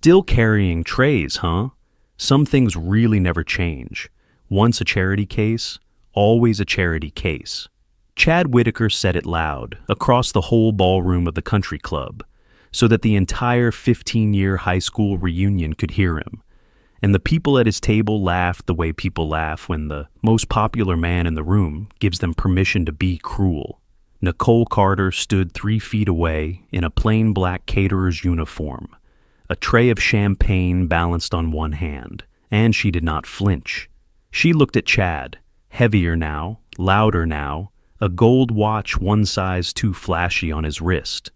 Still carrying trays, huh? Some things really never change. Once a charity case, always a charity case. Chad Whitaker said it loud, across the whole ballroom of the country club, so that the entire 15-year high school reunion could hear him. And the people at his table laughed the way people laugh when the most popular man in the room gives them permission to be cruel. Nicole Carter stood 3 feet away in a plain black caterer's uniform, a tray of champagne balanced on one hand, and she did not flinch. She looked at Chad, heavier now, louder now, a gold watch one size too flashy on his wrist.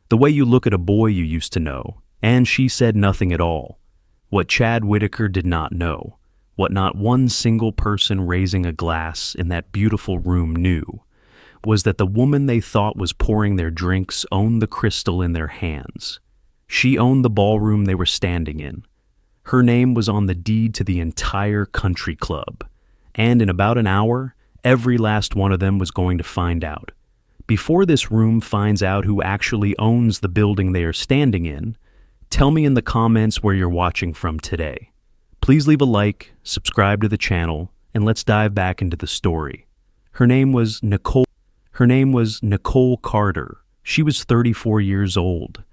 The way you look at a boy you used to know, and she said nothing at all. What Chad Whitaker did not know, what not one single person raising a glass in that beautiful room knew, was that the woman they thought was pouring their drinks owned the crystal in their hands. She owned the ballroom they were standing in. Her name was on the deed to the entire country club, and in about an hour, every last one of them was going to find out. Before this room finds out who actually owns the building they are standing in, tell me in the comments where you're watching from today. Please leave a like, subscribe to the channel, and let's dive back into the story. Her name was Nicole Carter. She was 34 years old,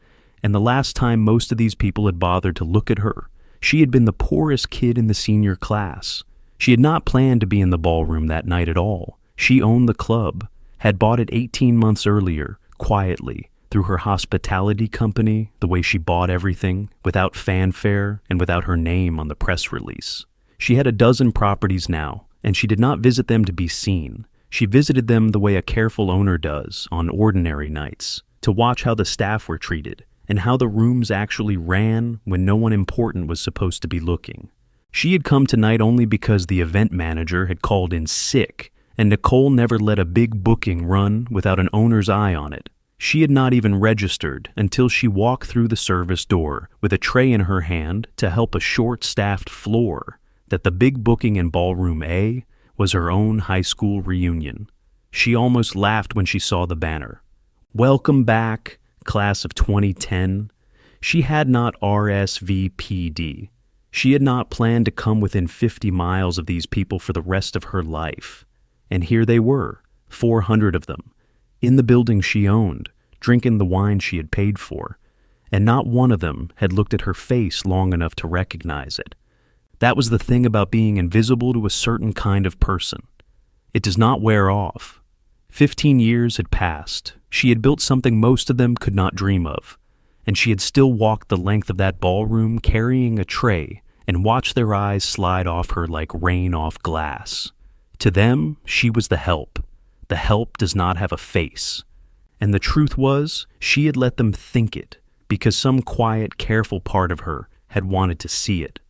and the last time most of these people had bothered to look at her, she had been the poorest kid in the senior class. She had not planned to be in the ballroom that night at all. She owned the club, had bought it 18 months earlier, quietly, through her hospitality company, the way she bought everything, without fanfare and without her name on the press release. She had a dozen properties now, and she did not visit them to be seen. She visited them the way a careful owner does on ordinary nights, to watch how the staff were treated and how the rooms actually ran when no one important was supposed to be looking. She had come tonight only because the event manager had called in sick, and Nicole never let a big booking run without an owner's eye on it. She had not even registered until she walked through the service door with a tray in her hand to help a short-staffed floor that the big booking in Ballroom A was her own high school reunion. She almost laughed when she saw the banner. Welcome back, class of 2010. She had not RSVP'd. She had not planned to come within 50 miles of these people for the rest of her life. And here they were, 400 of them, in the building she owned, drinking the wine she had paid for, and not one of them had looked at her face long enough to recognize it. That was the thing about being invisible to a certain kind of person. It does not wear off. 15 years had passed. She had built something most of them could not dream of, and she had still walked the length of that ballroom carrying a tray and watched their eyes slide off her like rain off glass. To them, she was the help. The help does not have a face. And the truth was, she had let them think it because some quiet, careful part of her had wanted to see it.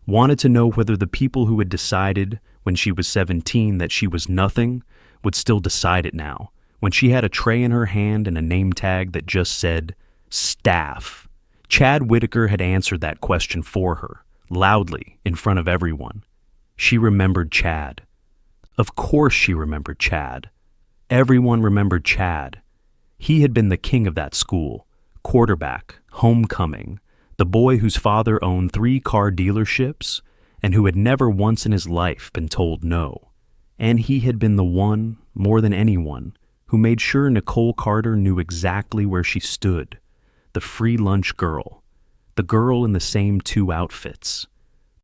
Wanted to know whether the people who had decided when she was 17 that she was nothing would still decide it now, when she had a tray in her hand and a name tag that just said, staff. Chad Whitaker had answered that question for her, loudly, in front of everyone. She remembered Chad. Of course she remembered Chad. Everyone remembered Chad. He had been the king of that school, quarterback, homecoming, the boy whose father owned 3 car dealerships and who had never once in his life been told no. And he had been the one, more than anyone, who made sure Nicole Carter knew exactly where she stood. The free lunch girl. The girl in the same 2 outfits.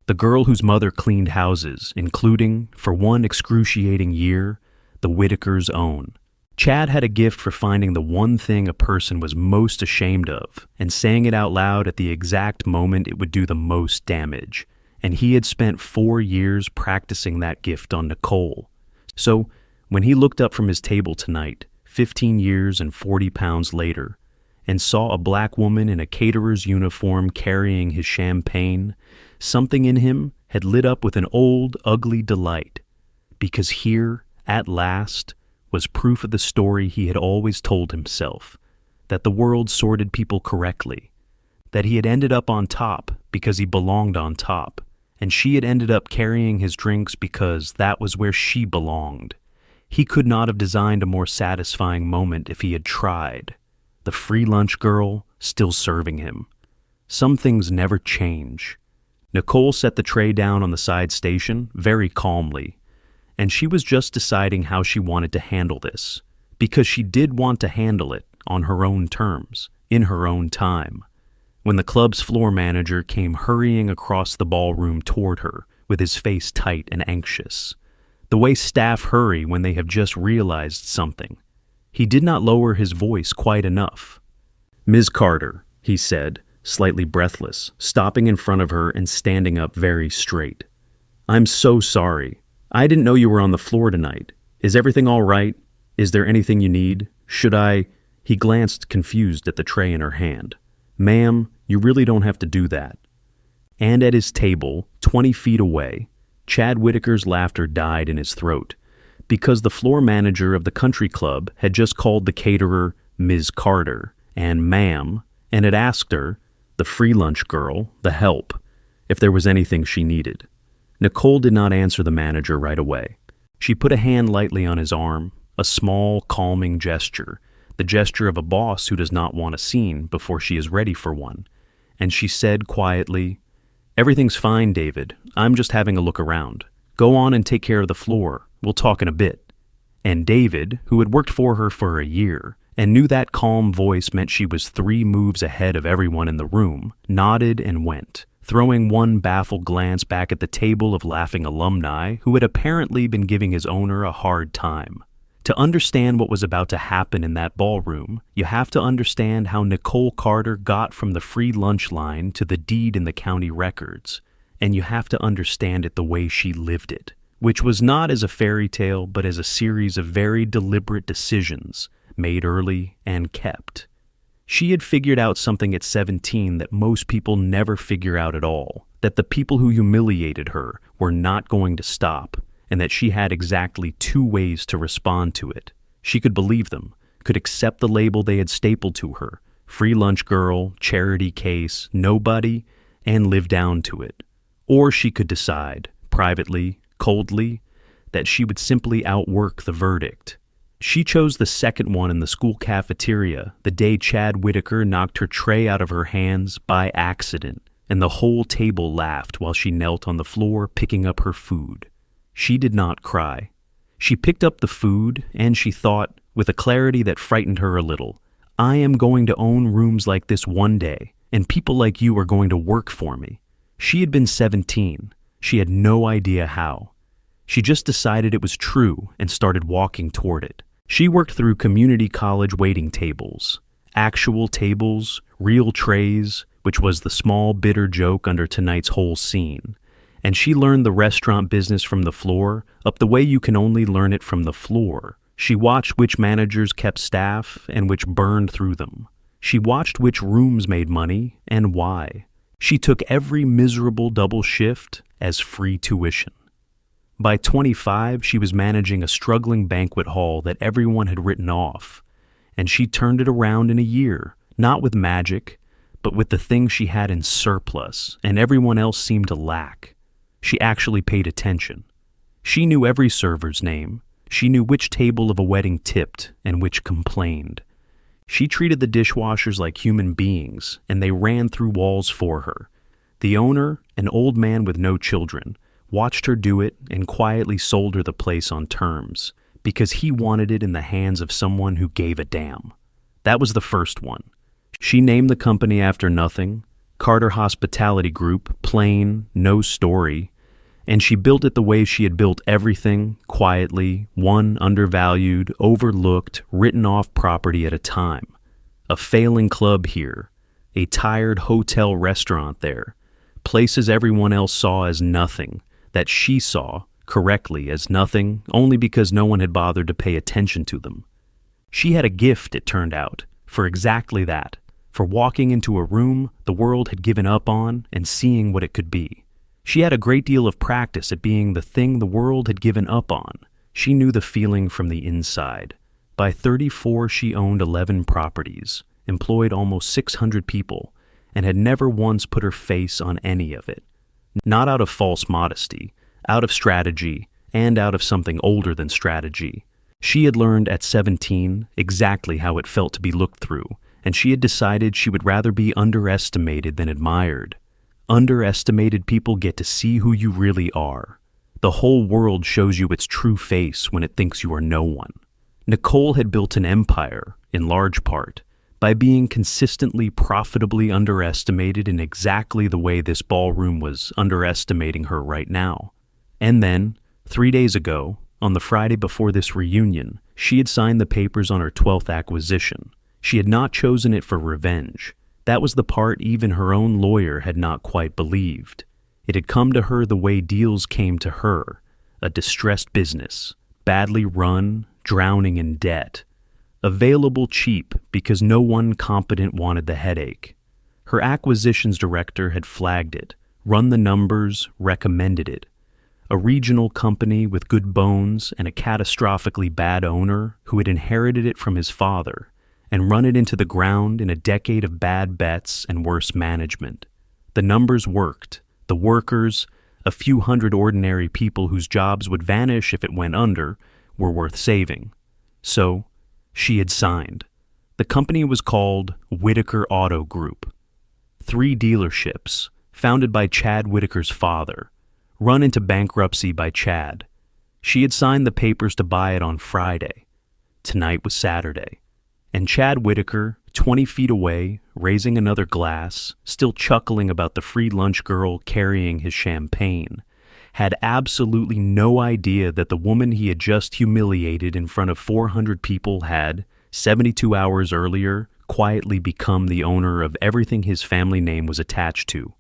The girl whose mother cleaned houses, including, for one excruciating year, the Whitaker's own. Chad had a gift for finding the one thing a person was most ashamed of and saying it out loud at the exact moment it would do the most damage. And he had spent 4 years practicing that gift on Nicole. So, when he looked up from his table tonight, 15 years and 40 pounds later, and saw a black woman in a caterer's uniform carrying his champagne, something in him had lit up with an old, ugly delight. Because here, at last, was proof of the story he had always told himself, that the world sorted people correctly, that he had ended up on top because he belonged on top, and she had ended up carrying his drinks because that was where she belonged. He could not have designed a more satisfying moment if he had tried. The free lunch girl still serving him. Some things never change. Nicole set the tray down on the side station very calmly, and she was just deciding how she wanted to handle this, because she did want to handle it on her own terms, in her own time, when the club's floor manager came hurrying across the ballroom toward her with his face tight and anxious, the way staff hurry when they have just realized something. He did not lower his voice quite enough. "Ms. Carter," he said, slightly breathless, stopping in front of her and standing up very straight. "I'm so sorry. I didn't know you were on the floor tonight. Is everything all right? Is there anything you need? Should I—" He glanced confused at the tray in her hand. "Ma'am, you really don't have to do that." And at his table, 20 feet away, Chad Whitaker's laughter died in his throat, because the floor manager of the country club had just called the caterer Ms. Carter and ma'am, and had asked her, the free lunch girl, the help, if there was anything she needed. Nicole did not answer the manager right away. She put a hand lightly on his arm, a small, calming gesture, the gesture of a boss who does not want a scene before she is ready for one, and she said quietly, "Everything's fine, David. I'm just having a look around. Go on and take care of the floor. We'll talk in a bit." And David, who had worked for her for a year, and knew that calm voice meant she was 3 moves ahead of everyone in the room, nodded and went, throwing one baffled glance back at the table of laughing alumni who had apparently been giving his owner a hard time. To understand what was about to happen in that ballroom, you have to understand how Nicole Carter got from the free lunch line to the deed in the county records, and you have to understand it the way she lived it, which was not as a fairy tale but as a series of very deliberate decisions made early and kept. She had figured out something at 17 that most people never figure out at all, that the people who humiliated her were not going to stop, and that she had exactly 2 ways to respond to it. She could believe them, could accept the label they had stapled to her, free lunch girl, charity case, nobody, and live down to it. Or she could decide, privately, coldly, that she would simply outwork the verdict. She chose the second one in the school cafeteria the day Chad Whitaker knocked her tray out of her hands by accident, and the whole table laughed while she knelt on the floor picking up her food. She did not cry. She picked up the food, and she thought, with a clarity that frightened her a little, "I am going to own rooms like this one day, and people like you are going to work for me." She had been 17. She had no idea how. She just decided it was true and started walking toward it. She worked through community college waiting tables, actual tables, real trays, which was the small, bitter joke under tonight's whole scene. And she learned the restaurant business from the floor up the way you can only learn it from the floor. She watched which managers kept staff and which burned through them. She watched which rooms made money and why. She took every miserable double shift as free tuition. By 25, she was managing a struggling banquet hall that everyone had written off, and she turned it around in a year, not with magic, but with the things she had in surplus and everyone else seemed to lack. She actually paid attention. She knew every server's name. She knew which table of a wedding tipped and which complained. She treated the dishwashers like human beings, and they ran through walls for her. The owner, an old man with no children, watched her do it and quietly sold her the place on terms, because he wanted it in the hands of someone who gave a damn. That was the first one. She named the company after nothing, Carter Hospitality Group, plain, no story, and she built it the way she had built everything, quietly, one undervalued, overlooked, written-off property at a time. A failing club here, a tired hotel restaurant there, places everyone else saw as nothing, that she saw, correctly, as nothing, only because no one had bothered to pay attention to them. She had a gift, it turned out, for exactly that, for walking into a room the world had given up on and seeing what it could be. She had a great deal of practice at being the thing the world had given up on. She knew the feeling from the inside. By 34, she owned 11 properties, employed almost 600 people, and had never once put her face on any of it. Not out of false modesty, out of strategy, and out of something older than strategy. She had learned at 17 exactly how it felt to be looked through, and she had decided she would rather be underestimated than admired. Underestimated people get to see who you really are. The whole world shows you its true face when it thinks you are no one. Nicole had built an empire, in large part, by being consistently profitably underestimated in exactly the way this ballroom was underestimating her right now. And then, 3 days ago, on the Friday before this reunion, she had signed the papers on her 12th acquisition. She had not chosen it for revenge. That was the part even her own lawyer had not quite believed. It had come to her the way deals came to her, a distressed business, badly run, drowning in debt. Available cheap because no one competent wanted the headache. Her acquisitions director had flagged it, run the numbers, recommended it. A regional company with good bones and a catastrophically bad owner who had inherited it from his father and run it into the ground in a decade of bad bets and worse management. The numbers worked. The workers, a few hundred ordinary people whose jobs would vanish if it went under, were worth saving. So, she had signed. The company was called Whitaker Auto Group. 3 dealerships, founded by Chad Whitaker's father, run into bankruptcy by Chad. She had signed the papers to buy it on Friday. Tonight was Saturday. And Chad Whitaker, 20 feet away, raising another glass, still chuckling about the free lunch girl carrying his champagne, had absolutely no idea that the woman he had just humiliated in front of 400 people had, 72 hours earlier, quietly become the owner of everything his family name was attached to.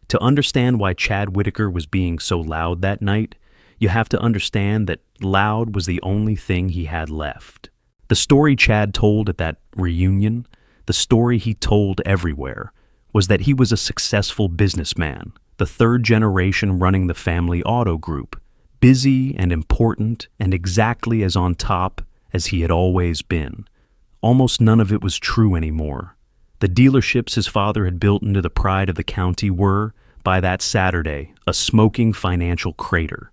To understand why Chad Whitaker was being so loud that night, you have to understand that loud was the only thing he had left. The story Chad told at that reunion, the story he told everywhere, was that he was a successful businessman, the 3rd generation running the family auto group, busy and important and exactly as on top as he had always been. Almost none of it was true anymore. The dealerships his father had built into the pride of the county were, by that Saturday, a smoking financial crater.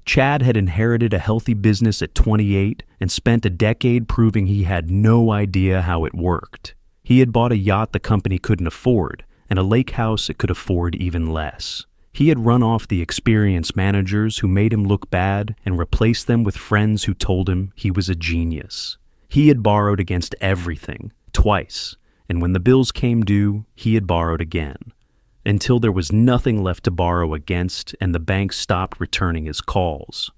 Chad had inherited a healthy business at 28 and spent a decade proving he had no idea how it worked. He had bought a yacht the company couldn't afford, and a lake house it could afford even less. He had run off the experienced managers who made him look bad and replaced them with friends who told him he was a genius. He had borrowed against everything, twice, and when the bills came due, he had borrowed again, until there was nothing left to borrow against and the bank stopped returning his calls.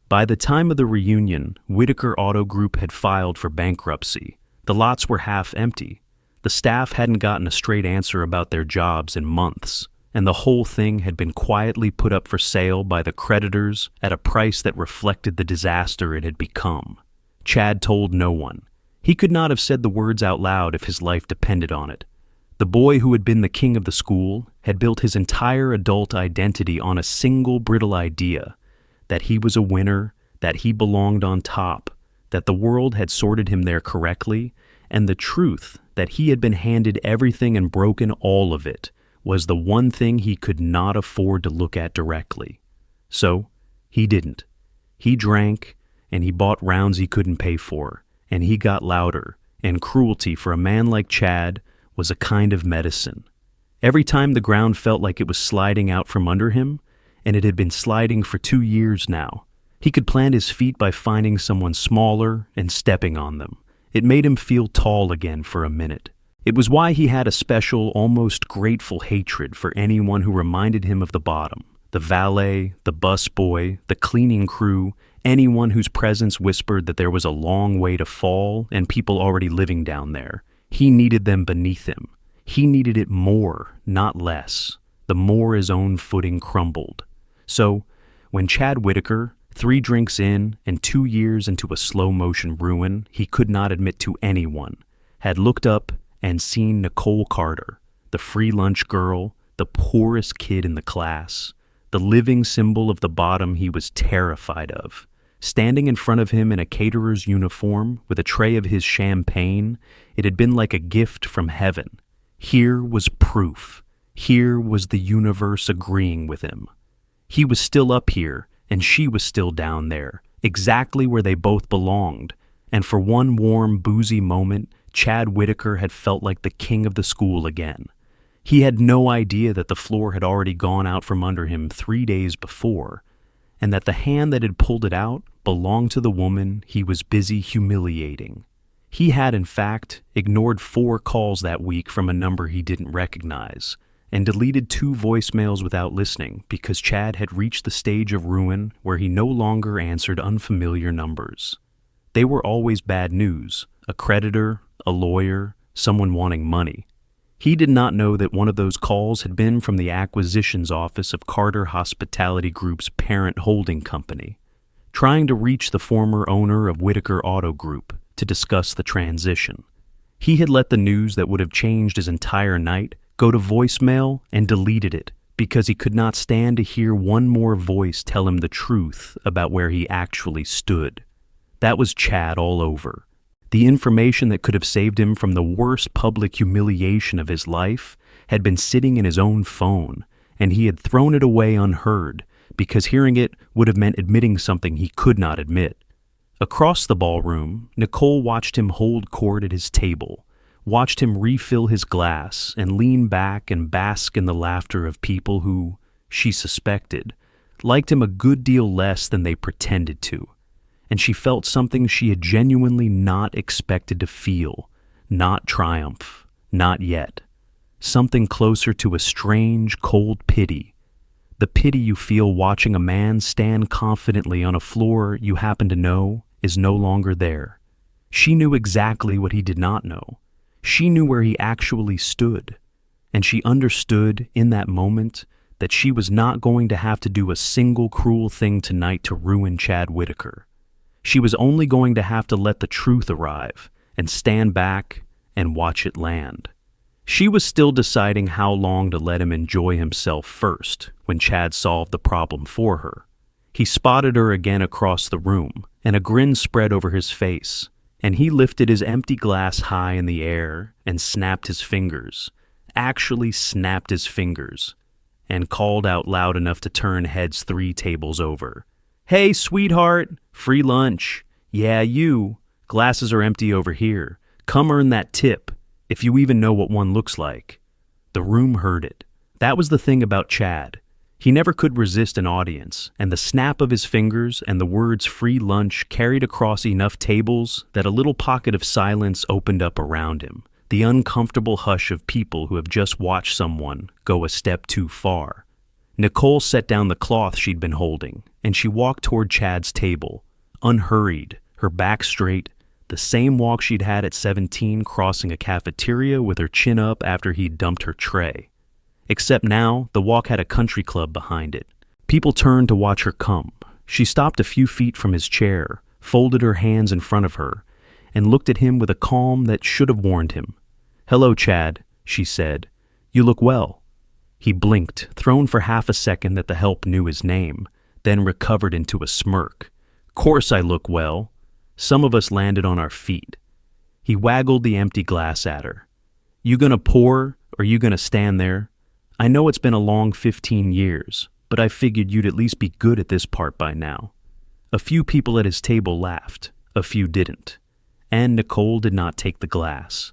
By the time of the reunion, Whitaker Auto Group had filed for bankruptcy. The lots were half empty. The staff hadn't gotten a straight answer about their jobs in months, and the whole thing had been quietly put up for sale by the creditors at a price that reflected the disaster it had become. Chad told no one. He could not have said the words out loud if his life depended on it. The boy who had been the king of the school had built his entire adult identity on a single brittle idea, that he was a winner, that he belonged on top, that the world had sorted him there correctly, and the truth that he had been handed everything and broken all of it was the one thing he could not afford to look at directly. So, he didn't. He drank, and he bought rounds he couldn't pay for, and he got louder, and cruelty for a man like Chad was a kind of medicine. Every time the ground felt like it was sliding out from under him, and it had been sliding for 2 years now, he could plant his feet by finding someone smaller and stepping on them. It made him feel tall again for a minute. It was why he had a special, almost grateful hatred for anyone who reminded him of the bottom. The valet, the busboy, the cleaning crew, anyone whose presence whispered that there was a long way to fall and people already living down there. He needed them beneath him. He needed it more, not less. The more his own footing crumbled. So, when Chad Whitaker, 3 drinks in and 2 years into a slow-motion ruin he could not admit to anyone, had looked up and seen Nicole Carter, the free lunch girl, the poorest kid in the class, the living symbol of the bottom he was terrified of, standing in front of him in a caterer's uniform with a tray of his champagne, it had been like a gift from heaven. Here was proof. Here was the universe agreeing with him. He was still up here, and she was still down there, exactly where they both belonged, and for one warm, boozy moment, Chad Whitaker had felt like the king of the school again. He had no idea that the floor had already gone out from under him 3 days before, and that the hand that had pulled it out belonged to the woman he was busy humiliating. He had, in fact, ignored 4 calls that week from a number he didn't recognize, and deleted 2 voicemails without listening because Chad had reached the stage of ruin where he no longer answered unfamiliar numbers. They were always bad news: a creditor, a lawyer, someone wanting money. He did not know that one of those calls had been from the acquisitions office of Carter Hospitality Group's parent holding company, trying to reach the former owner of Whitaker Auto Group to discuss the transition. He had let the news that would have changed his entire night go to voicemail and deleted it because he could not stand to hear one more voice tell him the truth about where he actually stood. That was Chad all over. The information that could have saved him from the worst public humiliation of his life had been sitting in his own phone, and he had thrown it away unheard because hearing it would have meant admitting something he could not admit. Across the ballroom, Nicole watched him hold court at his table, watched him refill his glass and lean back and bask in the laughter of people who, she suspected, liked him a good deal less than they pretended to. And she felt something she had genuinely not expected to feel, not triumph, not yet. Something closer to a strange, cold pity. The pity you feel watching a man stand confidently on a floor you happen to know is no longer there. She knew exactly what he did not know. She knew where he actually stood. And she understood in that moment that she was not going to have to do a single cruel thing tonight to ruin Chad Whitaker. She was only going to have to let the truth arrive and stand back and watch it land. She was still deciding how long to let him enjoy himself first when Chad solved the problem for her. He spotted her again across the room, and a grin spread over his face, and he lifted his empty glass high in the air and snapped his fingers, actually snapped his fingers, and called out loud enough to turn heads 3 tables over. "Hey, sweetheart, free lunch. Yeah, you. Glasses are empty over here. Come earn that tip, if you even know what one looks like." The room heard it. That was the thing about Chad. He never could resist an audience, and the snap of his fingers and the words free lunch carried across enough tables that a little pocket of silence opened up around him, the uncomfortable hush of people who have just watched someone go a step too far. Nicole set down the cloth she'd been holding, and she walked toward Chad's table, unhurried, her back straight, the same walk she'd had at 17 crossing a cafeteria with her chin up after he'd dumped her tray. Except now, the walk had a country club behind it. People turned to watch her come. She stopped a few feet from his chair, folded her hands in front of her, and looked at him with a calm that should have warned him. "Hello, Chad," she said. "You look well." He blinked, thrown for half a second that the help knew his name, then recovered into a smirk. "Course I look well. Some of us landed on our feet." He waggled the empty glass at her. "You gonna pour, or you gonna stand there? I know it's been a long 15 years, but I figured you'd at least be good at this part by now." A few people at his table laughed, a few didn't, and Nicole did not take the glass.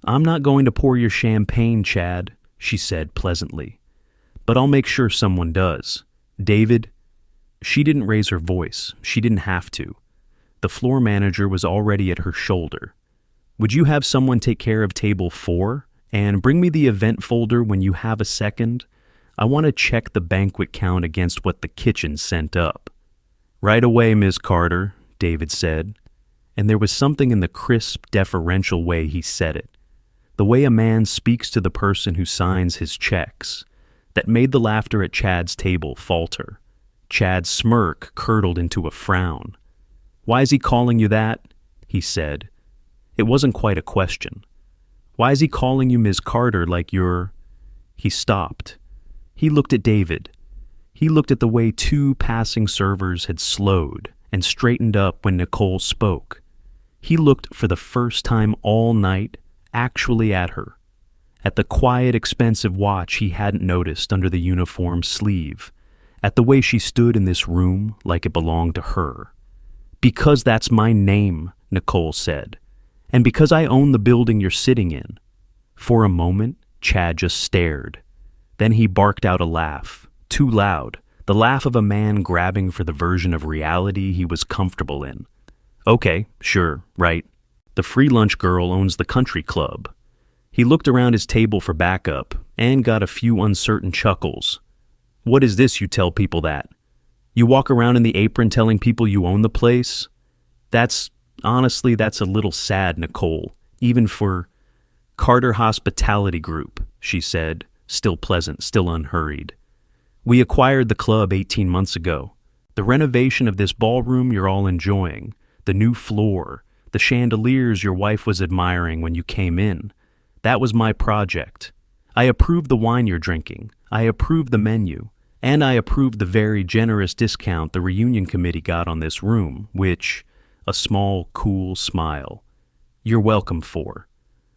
"I'm not going to pour your champagne, Chad," she said pleasantly, "but I'll make sure someone does. David." She didn't raise her voice. She didn't have to. The floor manager was already at her shoulder. "Would you have someone take care of table 4? And bring me the event folder when you have a second. I want to check the banquet count against what the kitchen sent up." "Right away, Ms. Carter," David said, and there was something in the crisp, deferential way he said it, the way a man speaks to the person who signs his checks, that made the laughter at Chad's table falter. Chad's smirk curdled into a frown. "Why is he calling you that?" he said. It wasn't quite a question. "Why is he calling you Ms. Carter like you're—" He stopped. He looked at David. He looked at the way 2 passing servers had slowed and straightened up when Nicole spoke. He looked for the first time all night actually at her, at the quiet, expensive watch he hadn't noticed under the uniform sleeve, at the way she stood in this room like it belonged to her. "Because that's my name," Nicole said. And because I own the building you're sitting in." For a moment, Chad just stared. Then he barked out a laugh, too loud, the laugh of a man grabbing for the version of reality he was comfortable in. "Okay, sure, right. The free lunch girl owns the country club." He looked around his table for backup and got a few uncertain chuckles. "What is this you tell people that? You walk around in the apron telling people you own the place? Honestly, that's a little sad, Nicole, even for Carter Hospitality Group," she said, still pleasant, still unhurried. "We acquired the club 18 months ago. The renovation of this ballroom you're all enjoying, the new floor, the chandeliers your wife was admiring when you came in. That was my project. I approved the wine you're drinking. I approved the menu. And I approved the very generous discount the reunion committee got on this room, which," a small, cool smile, "you're welcome for."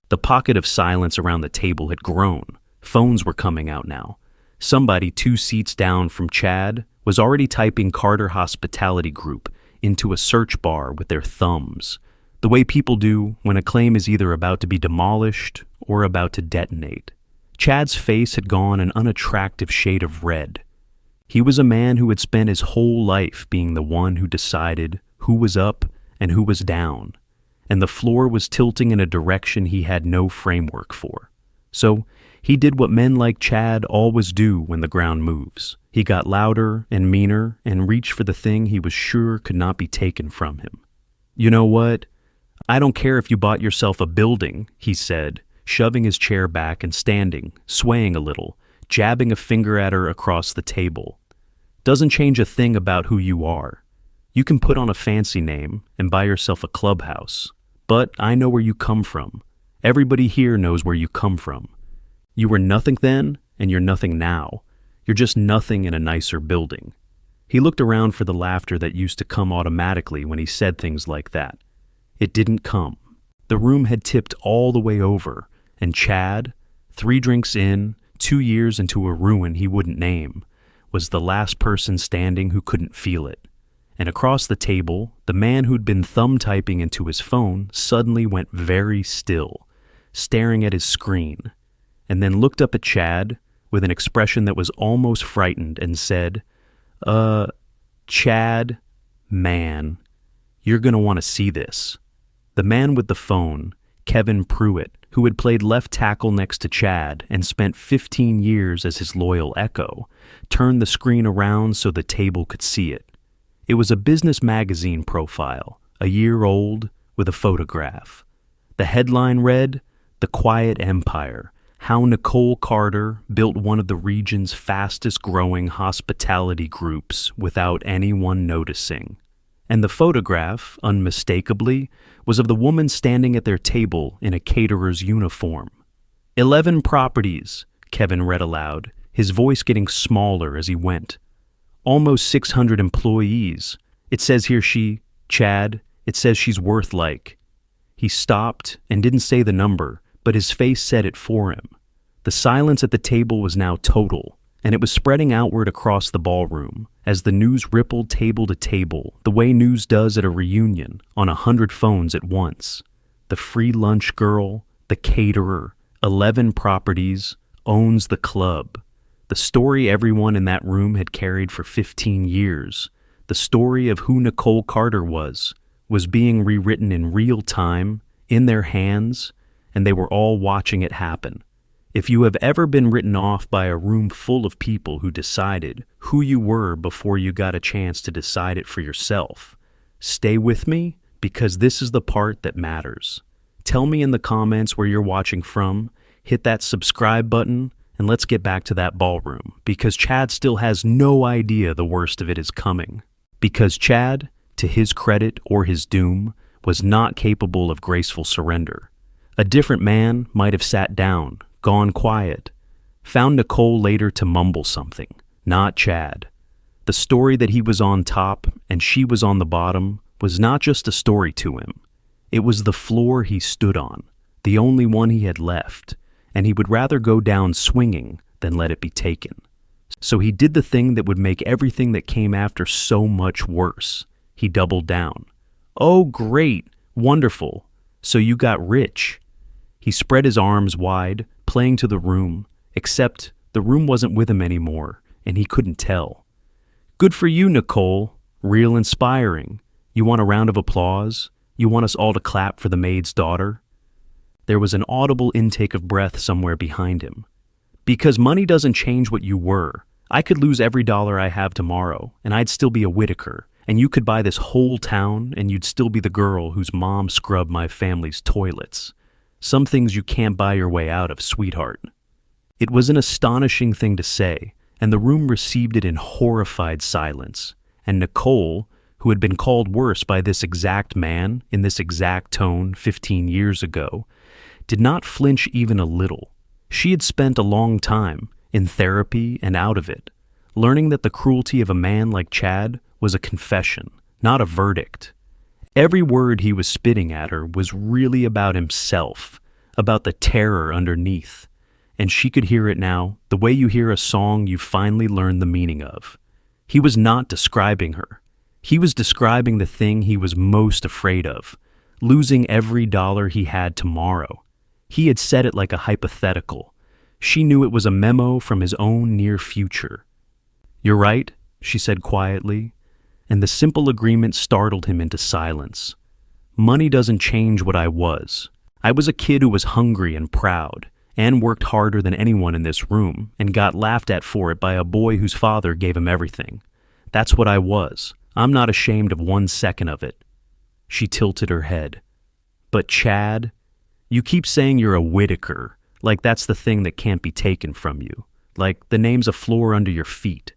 The pocket of silence around the table had grown. Phones were coming out now. Somebody 2 seats down from Chad was already typing Carter Hospitality Group into a search bar with their thumbs, the way people do when a claim is either about to be demolished or about to detonate. Chad's face had gone an unattractive shade of red. He was a man who had spent his whole life being the one who decided who was up and who was down, and the floor was tilting in a direction he had no framework for. So he did what men like Chad always do when the ground moves. He got louder and meaner and reached for the thing he was sure could not be taken from him. "You know what? I don't care if you bought yourself a building," he said, shoving his chair back and standing, swaying a little, jabbing a finger at her across the table. "Doesn't change a thing about who you are. You can put on a fancy name and buy yourself a clubhouse. But I know where you come from. Everybody here knows where you come from. You were nothing then, and you're nothing now. You're just nothing in a nicer building." He looked around for the laughter that used to come automatically when he said things like that. It didn't come. The room had tipped all the way over, and Chad, 3 drinks in, 2 years into a ruin he wouldn't name, was the last person standing who couldn't feel it. And across the table, the man who'd been thumb-typing into his phone suddenly went very still, staring at his screen, and then looked up at Chad with an expression that was almost frightened and said, Chad, man, you're gonna want to see this." The man with the phone, Kevin Pruitt, who had played left tackle next to Chad and spent 15 years as his loyal echo, turned the screen around so the table could see it. It was a business magazine profile, a year old, with a photograph. The headline read, "The Quiet Empire, How Nicole Carter Built One of the Region's Fastest Growing Hospitality Groups Without Anyone Noticing." And the photograph, unmistakably, was of the woman standing at their table in a caterer's uniform. 11 properties, Kevin read aloud, his voice getting smaller as he went. "Almost 600 employees. It says here Chad, it says she's worth like." He stopped and didn't say the number, but his face said it for him. The silence at the table was now total, and it was spreading outward across the ballroom as the news rippled table to table, the way news does at a reunion, on 100 phones at once. The free lunch girl, the caterer, 11 properties, owns the club. The story everyone in that room had carried for 15 years, the story of who Nicole Carter was being rewritten in real time, in their hands, and they were all watching it happen. If you have ever been written off by a room full of people who decided who you were before you got a chance to decide it for yourself, stay with me, because this is the part that matters. Tell me in the comments where you're watching from, hit that subscribe button, and let's get back to that ballroom, because Chad still has no idea the worst of it is coming. Because Chad, to his credit or his doom, was not capable of graceful surrender. A different man might have sat down, gone quiet, found Nicole later to mumble something, not Chad. The story that he was on top and she was on the bottom was not just a story to him. It was the floor he stood on, the only one he had left, and he would rather go down swinging than let it be taken. So he did the thing that would make everything that came after so much worse. He doubled down. "Oh, great, wonderful. So you got rich. He spread his arms wide, playing to the room, except the room wasn't with him anymore, and he couldn't tell. Good for you, Nicole. Real inspiring. You want a round of applause? You want us all to clap for the maid's daughter? There was an audible intake of breath somewhere behind him. Because money doesn't change what you were. I could lose every dollar I have tomorrow, and I'd still be a Whitaker, and you could buy this whole town, and you'd still be the girl whose mom scrubbed my family's toilets. Some things you can't buy your way out of, sweetheart. It was an astonishing thing to say, and the room received it in horrified silence, and Nicole, who had been called worse by this exact man in this exact tone 15 years ago, did not flinch even a little. She had spent a long time, in therapy and out of it, learning that the cruelty of a man like Chad was a confession, not a verdict. Every word he was spitting at her was really about himself, about the terror underneath, and she could hear it now, the way you hear a song you finally learned the meaning of. He was not describing her. He was describing the thing he was most afraid of, losing every dollar he had tomorrow. He had said it like a hypothetical. She knew it was a memo from his own near future. "You're right," she said quietly, and the simple agreement startled him into silence. Money doesn't change what I was. I was a kid who was hungry and proud, and worked harder than anyone in this room, and got laughed at for it by a boy whose father gave him everything. That's what I was. I'm not ashamed of 1 second of it. She tilted her head. But Chad, you keep saying you're a Whitaker, like that's the thing that can't be taken from you, like the name's a floor under your feet.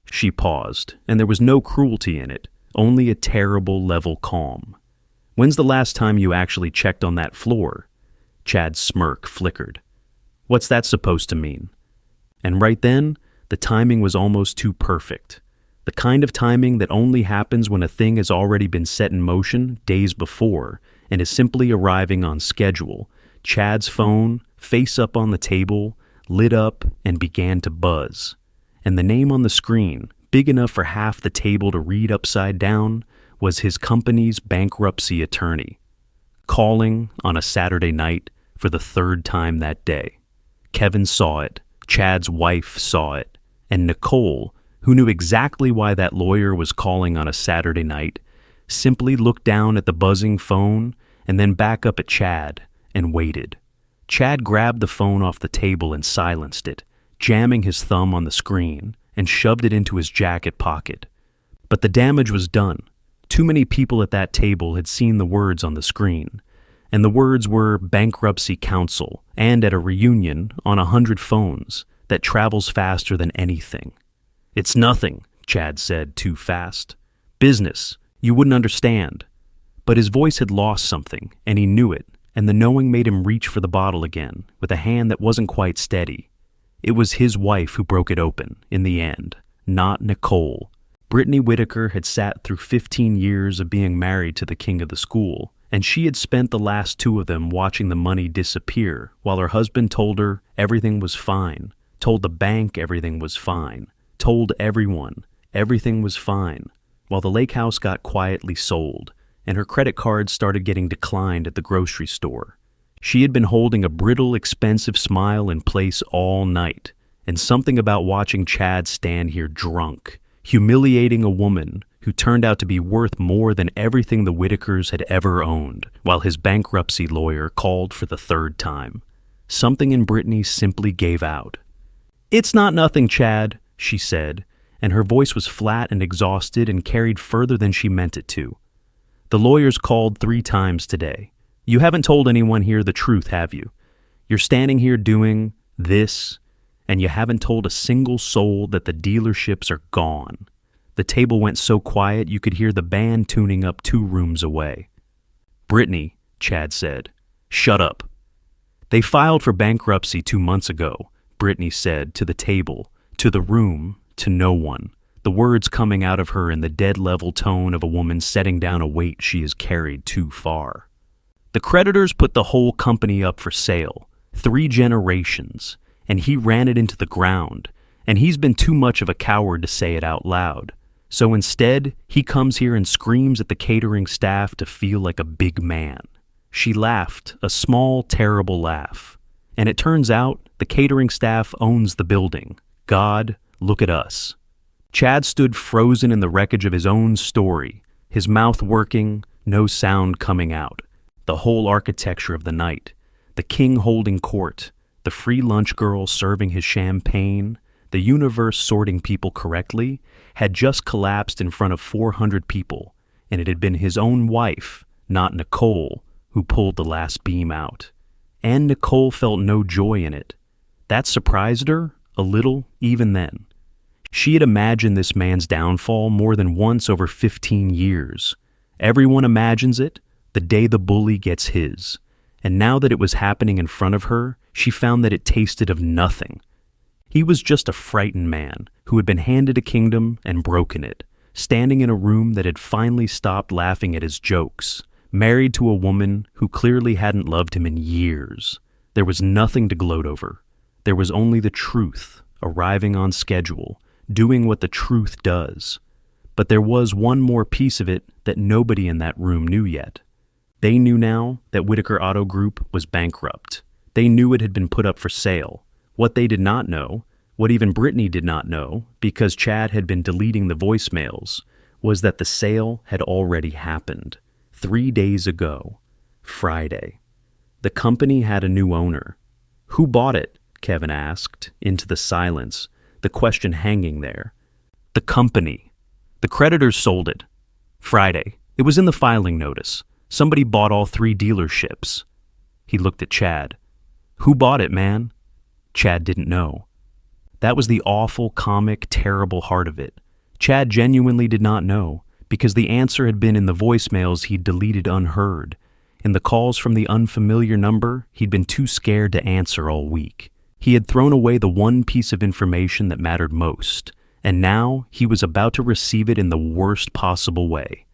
She paused, and there was no cruelty in it, only a terrible level calm. When's the last time you actually checked on that floor? Chad's smirk flickered. What's that supposed to mean? And right then, the timing was almost too perfect. The kind of timing that only happens when a thing has already been set in motion days before and is simply arriving on schedule. Chad's phone, face up on the table, lit up and began to buzz. And the name on the screen, big enough for half the table to read upside down, was his company's bankruptcy attorney, calling on a Saturday night for the 3rd time that day. Kevin saw it, Chad's wife saw it, and Nicole, who knew exactly why that lawyer was calling on a Saturday night, simply looked down at the buzzing phone and then back up at Chad and waited. Chad grabbed the phone off the table and silenced it, jamming his thumb on the screen, and shoved it into his jacket pocket. But the damage was done. Too many people at that table had seen the words on the screen, and the words were bankruptcy counsel and at a reunion on 100 phones that travels faster than anything. It's nothing, Chad said too fast. Business, you wouldn't understand. But his voice had lost something, and he knew it, and the knowing made him reach for the bottle again, with a hand that wasn't quite steady. It was his wife who broke it open, in the end, not Nicole. Brittany Whitaker had sat through 15 years of being married to the king of the school, and she had spent the last 2 of them watching the money disappear, while her husband told her everything was fine, told the bank everything was fine, told everyone everything was fine, while the lake house got quietly sold, and her credit cards started getting declined at the grocery store. She had been holding a brittle, expensive smile in place all night, and something about watching Chad stand here drunk, humiliating a woman who turned out to be worth more than everything the Whitakers had ever owned, while his bankruptcy lawyer called for the 3rd time. Something in Brittany simply gave out. "It's not nothing, Chad," she said, and her voice was flat and exhausted and carried further than she meant it to. "The lawyers called 3 times today. You haven't told anyone here the truth, have you? You're standing here doing this, and you haven't told a single soul that the dealerships are gone." The table went so quiet you could hear the band tuning up 2 rooms away. "Brittany," Chad said, "shut up." "They filed for bankruptcy 2 months ago," Brittany said to the table, to the room, to no one, the words coming out of her in the dead-level tone of a woman setting down a weight she has carried too far. "The creditors put the whole company up for sale, 3 generations, and he ran it into the ground, and he's been too much of a coward to say it out loud. So instead, he comes here and screams at the catering staff to feel like a big man. She laughed, a small, terrible laugh. And it turns out the catering staff owns the building. God, look at us. Chad stood frozen in the wreckage of his own story, his mouth working, no sound coming out. The whole architecture of the night, the king holding court, the free lunch girl serving his champagne, the universe sorting people correctly, had just collapsed in front of 400 people, and it had been his own wife, not Nicole, who pulled the last beam out. And Nicole felt no joy in it. That surprised her, a little, even then. She had imagined this man's downfall more than once over 15 years. Everyone imagines it, the day the bully gets his. And now that it was happening in front of her, she found that it tasted of nothing. He was just a frightened man who had been handed a kingdom and broken it, standing in a room that had finally stopped laughing at his jokes, married to a woman who clearly hadn't loved him in years. There was nothing to gloat over. There was only the truth, arriving on schedule, doing what the truth does. But there was one more piece of it that nobody in that room knew yet. They knew now that Whitaker Auto Group was bankrupt. They knew it had been put up for sale. What they did not know, what even Brittany did not know, because Chad had been deleting the voicemails, was that the sale had already happened. 3 days ago, Friday. The company had a new owner. Who bought it? Kevin asked, into the silence, the question hanging there. The company. The creditors sold it. Friday. It was in the filing notice. Somebody bought all 3 dealerships. He looked at Chad. Who bought it, man? Chad didn't know. That was the awful, comic, terrible heart of it. Chad genuinely did not know, because the answer had been in the voicemails he'd deleted unheard. In the calls from the unfamiliar number, he'd been too scared to answer all week. He had thrown away the one piece of information that mattered most, and now he was about to receive it in the worst possible way,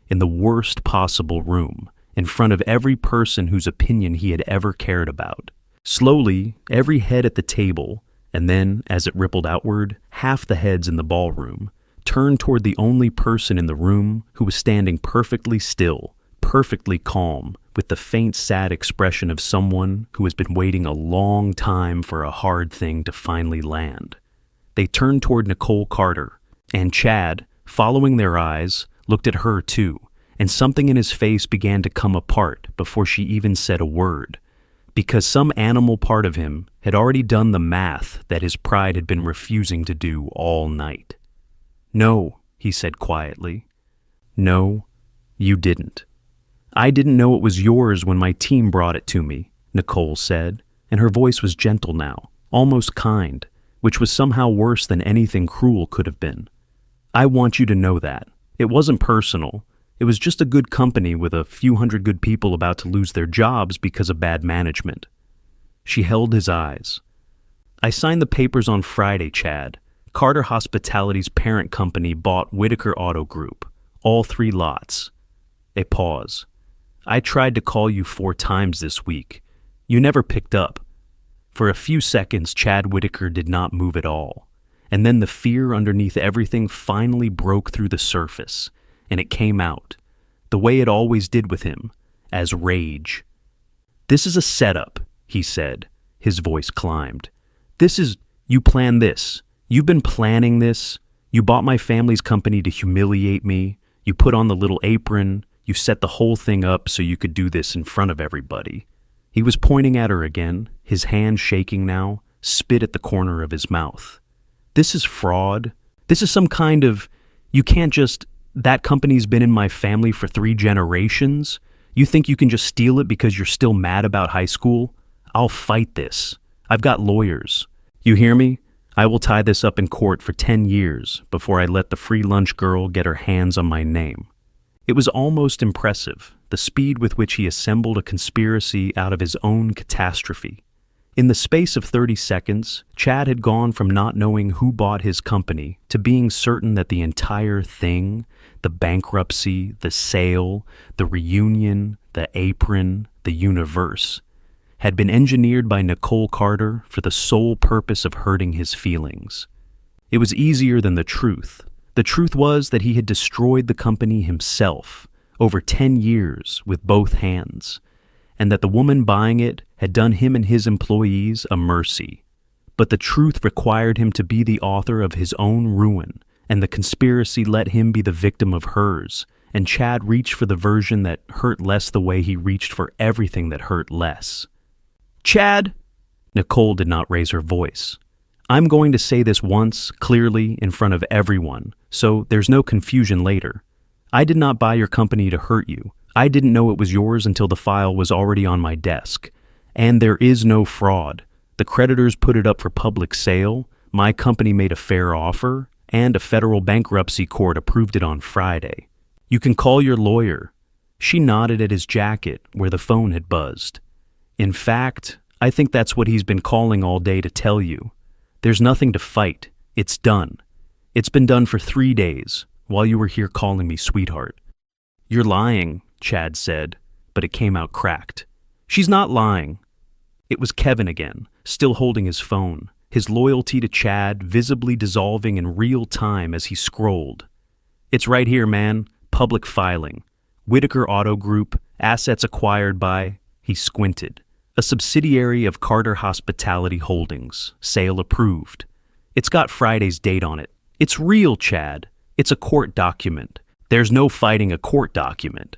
in the worst possible room, in front of every person whose opinion he had ever cared about. Slowly, every head at the table, and then, as it rippled outward, half the heads in the ballroom, turned toward the only person in the room who was standing perfectly still, perfectly calm, with the faint, sad expression of someone who has been waiting a long time for a hard thing to finally land. They turned toward Nicole Carter, and Chad, following their eyes, looked at her too, and something in his face began to come apart before she even said a word, because some animal part of him had already done the math that his pride had been refusing to do all night. No, he said quietly. No, you didn't. I didn't know it was yours when my team brought it to me, Nicole said, and her voice was gentle now, almost kind, which was somehow worse than anything cruel could have been. I want you to know that. It wasn't personal. It was just a good company with a few hundred good people about to lose their jobs because of bad management. She held his eyes. I signed the papers on Friday, Chad. Carter Hospitality's parent company bought Whitaker Auto Group, all 3 lots. A pause. I tried to call you 4 times this week. You never picked up. For a few seconds, Chad Whitaker did not move at all. And then the fear underneath everything finally broke through the surface, and it came out, the way it always did with him, as rage. This is a setup, he said. His voice climbed. You planned this. You've been planning this. You bought my family's company to humiliate me. You put on the little apron. You set the whole thing up so you could do this in front of everybody. He was pointing at her again, his hand shaking now, spit at the corner of his mouth. This is fraud. This is some kind of, you can't just, that company's been in my family for 3 generations. You think you can just steal it because you're still mad about high school? I'll fight this. I've got lawyers. You hear me? I will tie this up in court for 10 years before I let the free lunch girl get her hands on my name. It was almost impressive, the speed with which he assembled a conspiracy out of his own catastrophe. In the space of 30 seconds, Chad had gone from not knowing who bought his company to being certain that the entire thing, the bankruptcy, the sale, the reunion, the apron, the universe, had been engineered by Nicole Carter for the sole purpose of hurting his feelings. It was easier than the truth. The truth was that he had destroyed the company himself, over 10 years, with both hands. and that the woman buying it had done him and his employees a mercy. But the truth required him to be the author of his own ruin, and the conspiracy let him be the victim of hers, and Chad reached for the version that hurt less the way he reached for everything that hurt less. "Chad!" Nicole did not raise her voice. "I'm going to say this once, clearly, in front of everyone, so there's no confusion later. I did not buy your company to hurt you. I didn't know it was yours until the file was already on my desk. And there is no fraud. The creditors put it up for public sale, my company made a fair offer, and a federal bankruptcy court approved it on Friday. You can call your lawyer." She nodded at his jacket where the phone had buzzed. "In fact, I think that's what he's been calling all day to tell you. There's nothing to fight. It's done. It's been done for 3 days, while you were here calling me sweetheart." "You're lying," Chad said, but it came out cracked. "She's not lying." It was Kevin again, still holding his phone, his loyalty to Chad visibly dissolving in real time as he scrolled. "It's right here, man. Public filing. Whitaker Auto Group, assets acquired by," he squinted, "a subsidiary of Carter Hospitality Holdings, sale approved. It's got Friday's date on it. It's real, Chad. It's a court document. There's no fighting a court document."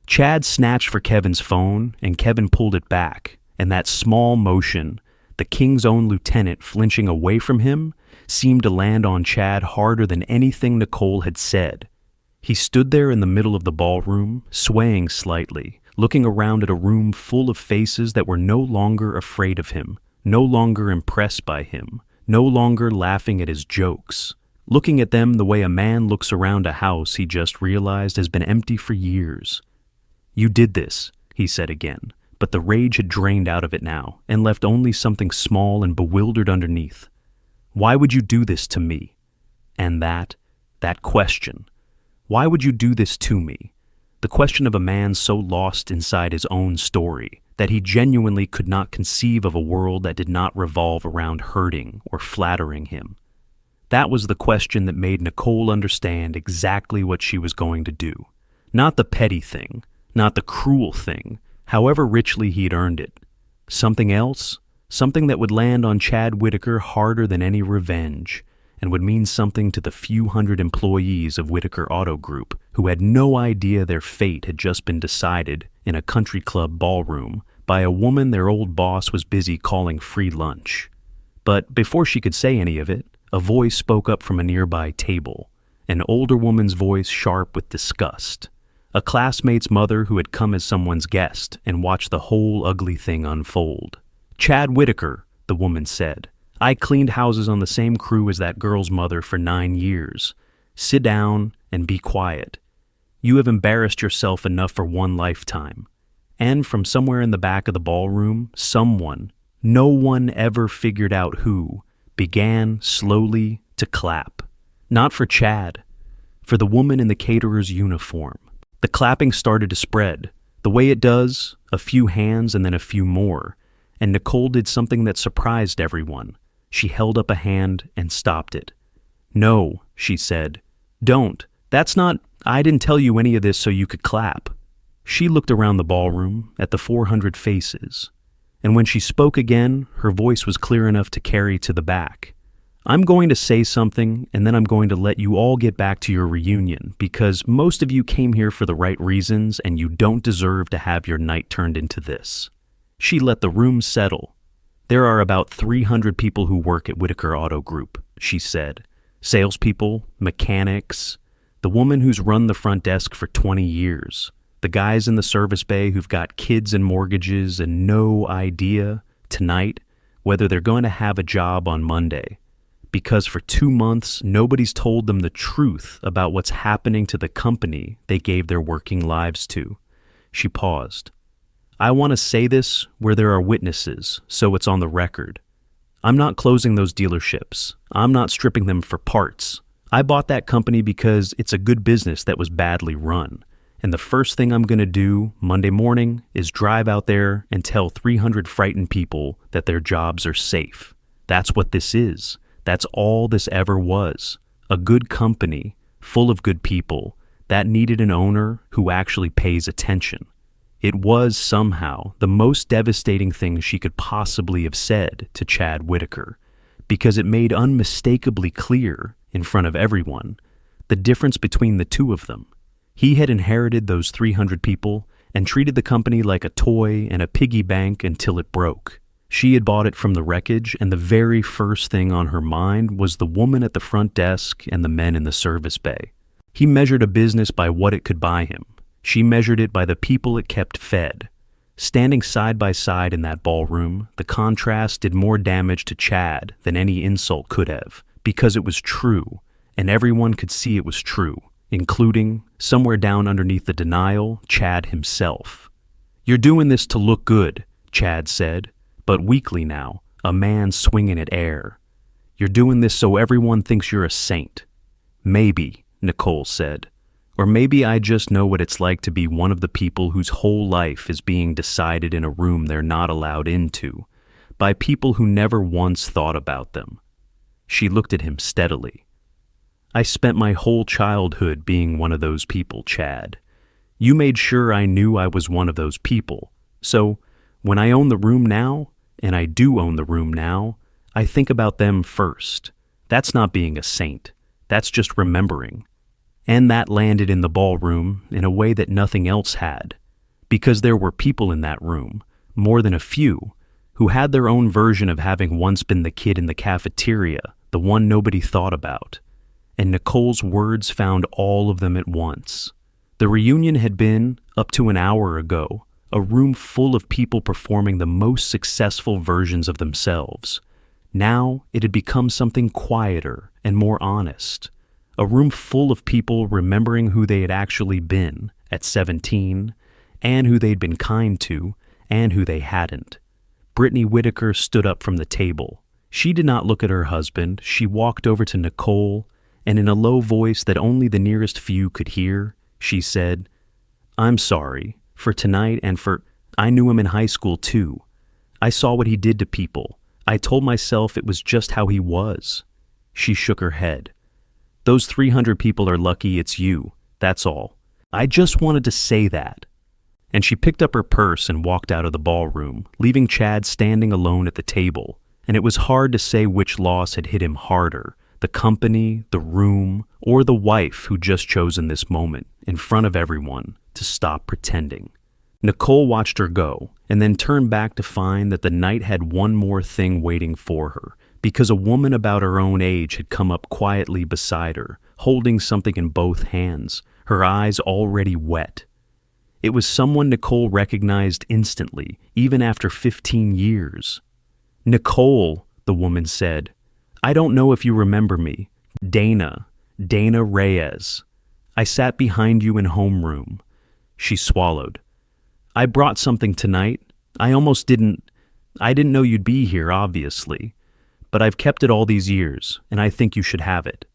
Chad snatched for Kevin's phone, and Kevin pulled it back, and that small motion, the King's own lieutenant flinching away from him, seemed to land on Chad harder than anything Nicole had said. He stood there in the middle of the ballroom, swaying slightly, looking around at a room full of faces that were no longer afraid of him, no longer impressed by him, no longer laughing at his jokes, looking at them the way a man looks around a house he just realized has been empty for years. "You did this," he said again, but the rage had drained out of it now and left only something small and bewildered underneath. "Why would you do this to me?" And that question. Why would you do this to me? The question of a man so lost inside his own story that he genuinely could not conceive of a world that did not revolve around hurting or flattering him. That was the question that made Nicole understand exactly what she was going to do. Not the petty thing, not the cruel thing, however richly he'd earned it. Something else, something that would land on Chad Whitaker harder than any revenge, and would mean something to the few hundred employees of Whitaker Auto Group who had no idea their fate had just been decided in a country club ballroom by a woman their old boss was busy calling free lunch. But before she could say any of it, a voice spoke up from a nearby table, an older woman's voice sharp with disgust. A classmate's mother who had come as someone's guest and watched the whole ugly thing unfold. "Chad Whitaker," the woman said. "I cleaned houses on the same crew as that girl's mother for 9 years. Sit down and be quiet. You have embarrassed yourself enough for one lifetime." And from somewhere in the back of the ballroom, someone, no one ever figured out who, began slowly to clap. Not for Chad, for the woman in the caterer's uniform. The clapping started to spread, the way it does, a few hands and then a few more, and Nicole did something that surprised everyone. She held up a hand and stopped it. "No," she said. "Don't. That's not, I didn't tell you any of this so you could clap." She looked around the ballroom at the 400 faces, and when she spoke again, her voice was clear enough to carry to the back. "I'm going to say something, and then I'm going to let you all get back to your reunion, because most of you came here for the right reasons, and you don't deserve to have your night turned into this." She let the room settle. "There are about 300 people who work at Whitaker Auto Group," she said. "Salespeople, mechanics, the woman who's run the front desk for 20 years, the guys in the service bay who've got kids and mortgages and no idea, tonight, whether they're going to have a job on Monday. Because for 2 months, nobody's told them the truth about what's happening to the company they gave their working lives to." She paused. "I want to say this where there are witnesses, so it's on the record. I'm not closing those dealerships. I'm not stripping them for parts. I bought that company because it's a good business that was badly run. And the first thing I'm going to do Monday morning is drive out there and tell 300 frightened people that their jobs are safe. That's what this is. That's all this ever was. A good company, full of good people, that needed an owner who actually pays attention. It was somehow the most devastating thing she could possibly have said to Chad Whitaker, because it made unmistakably clear, in front of everyone, the difference between the two of them. He had inherited those 300 people and treated the company like a toy and a piggy bank until it broke. She had bought it from the wreckage, and the very first thing on her mind was the woman at the front desk and the men in the service bay. He measured a business by what it could buy him. She measured it by the people it kept fed. Standing side by side in that ballroom, the contrast did more damage to Chad than any insult could have, because it was true, and everyone could see it was true, including, somewhere down underneath the denial, Chad himself. "You're doing this to look good," Chad said, but weakly now, a man swinging at air. "You're doing this so everyone thinks you're a saint." "Maybe," Nicole said. "Or maybe I just know what it's like to be one of the people whose whole life is being decided in a room they're not allowed into, by people who never once thought about them." She looked at him steadily. "I spent my whole childhood being one of those people, Chad. You made sure I knew I was one of those people. So, when I own the room now, and I do own the room now, I think about them first. That's not being a saint. That's just remembering. And that landed in the ballroom in a way that nothing else had, because there were people in that room, more than a few, who had their own version of having once been the kid in the cafeteria, the one nobody thought about. And Nicole's words found all of them at once. The reunion had been, up to an hour ago, a room full of people performing the most successful versions of themselves. Now it had become something quieter and more honest. A room full of people remembering who they had actually been at 17, and who they'd been kind to, and who they hadn't. Brittany Whitaker stood up from the table. She did not look at her husband. She walked over to Nicole, and in a low voice that only the nearest few could hear, she said, "I'm sorry. For tonight and for... I knew him in high school too. I saw what he did to people. I told myself it was just how he was." She shook her head. "Those 300 people are lucky it's you, that's all. I just wanted to say that." And she picked up her purse and walked out of the ballroom, leaving Chad standing alone at the table. And it was hard to say which loss had hit him harder, the company, the room, or the wife who just chose in this moment, in front of everyone, to stop pretending. Nicole watched her go, and then turned back to find that the night had one more thing waiting for her, because a woman about her own age had come up quietly beside her, holding something in both hands, her eyes already wet. It was someone Nicole recognized instantly, even after 15 years. "Nicole," the woman said, "I don't know if you remember me. Dana Reyes. I sat behind you in homeroom." She swallowed. "I brought something tonight. I didn't know you'd be here, obviously. But I've kept it all these years, and I think you should have it."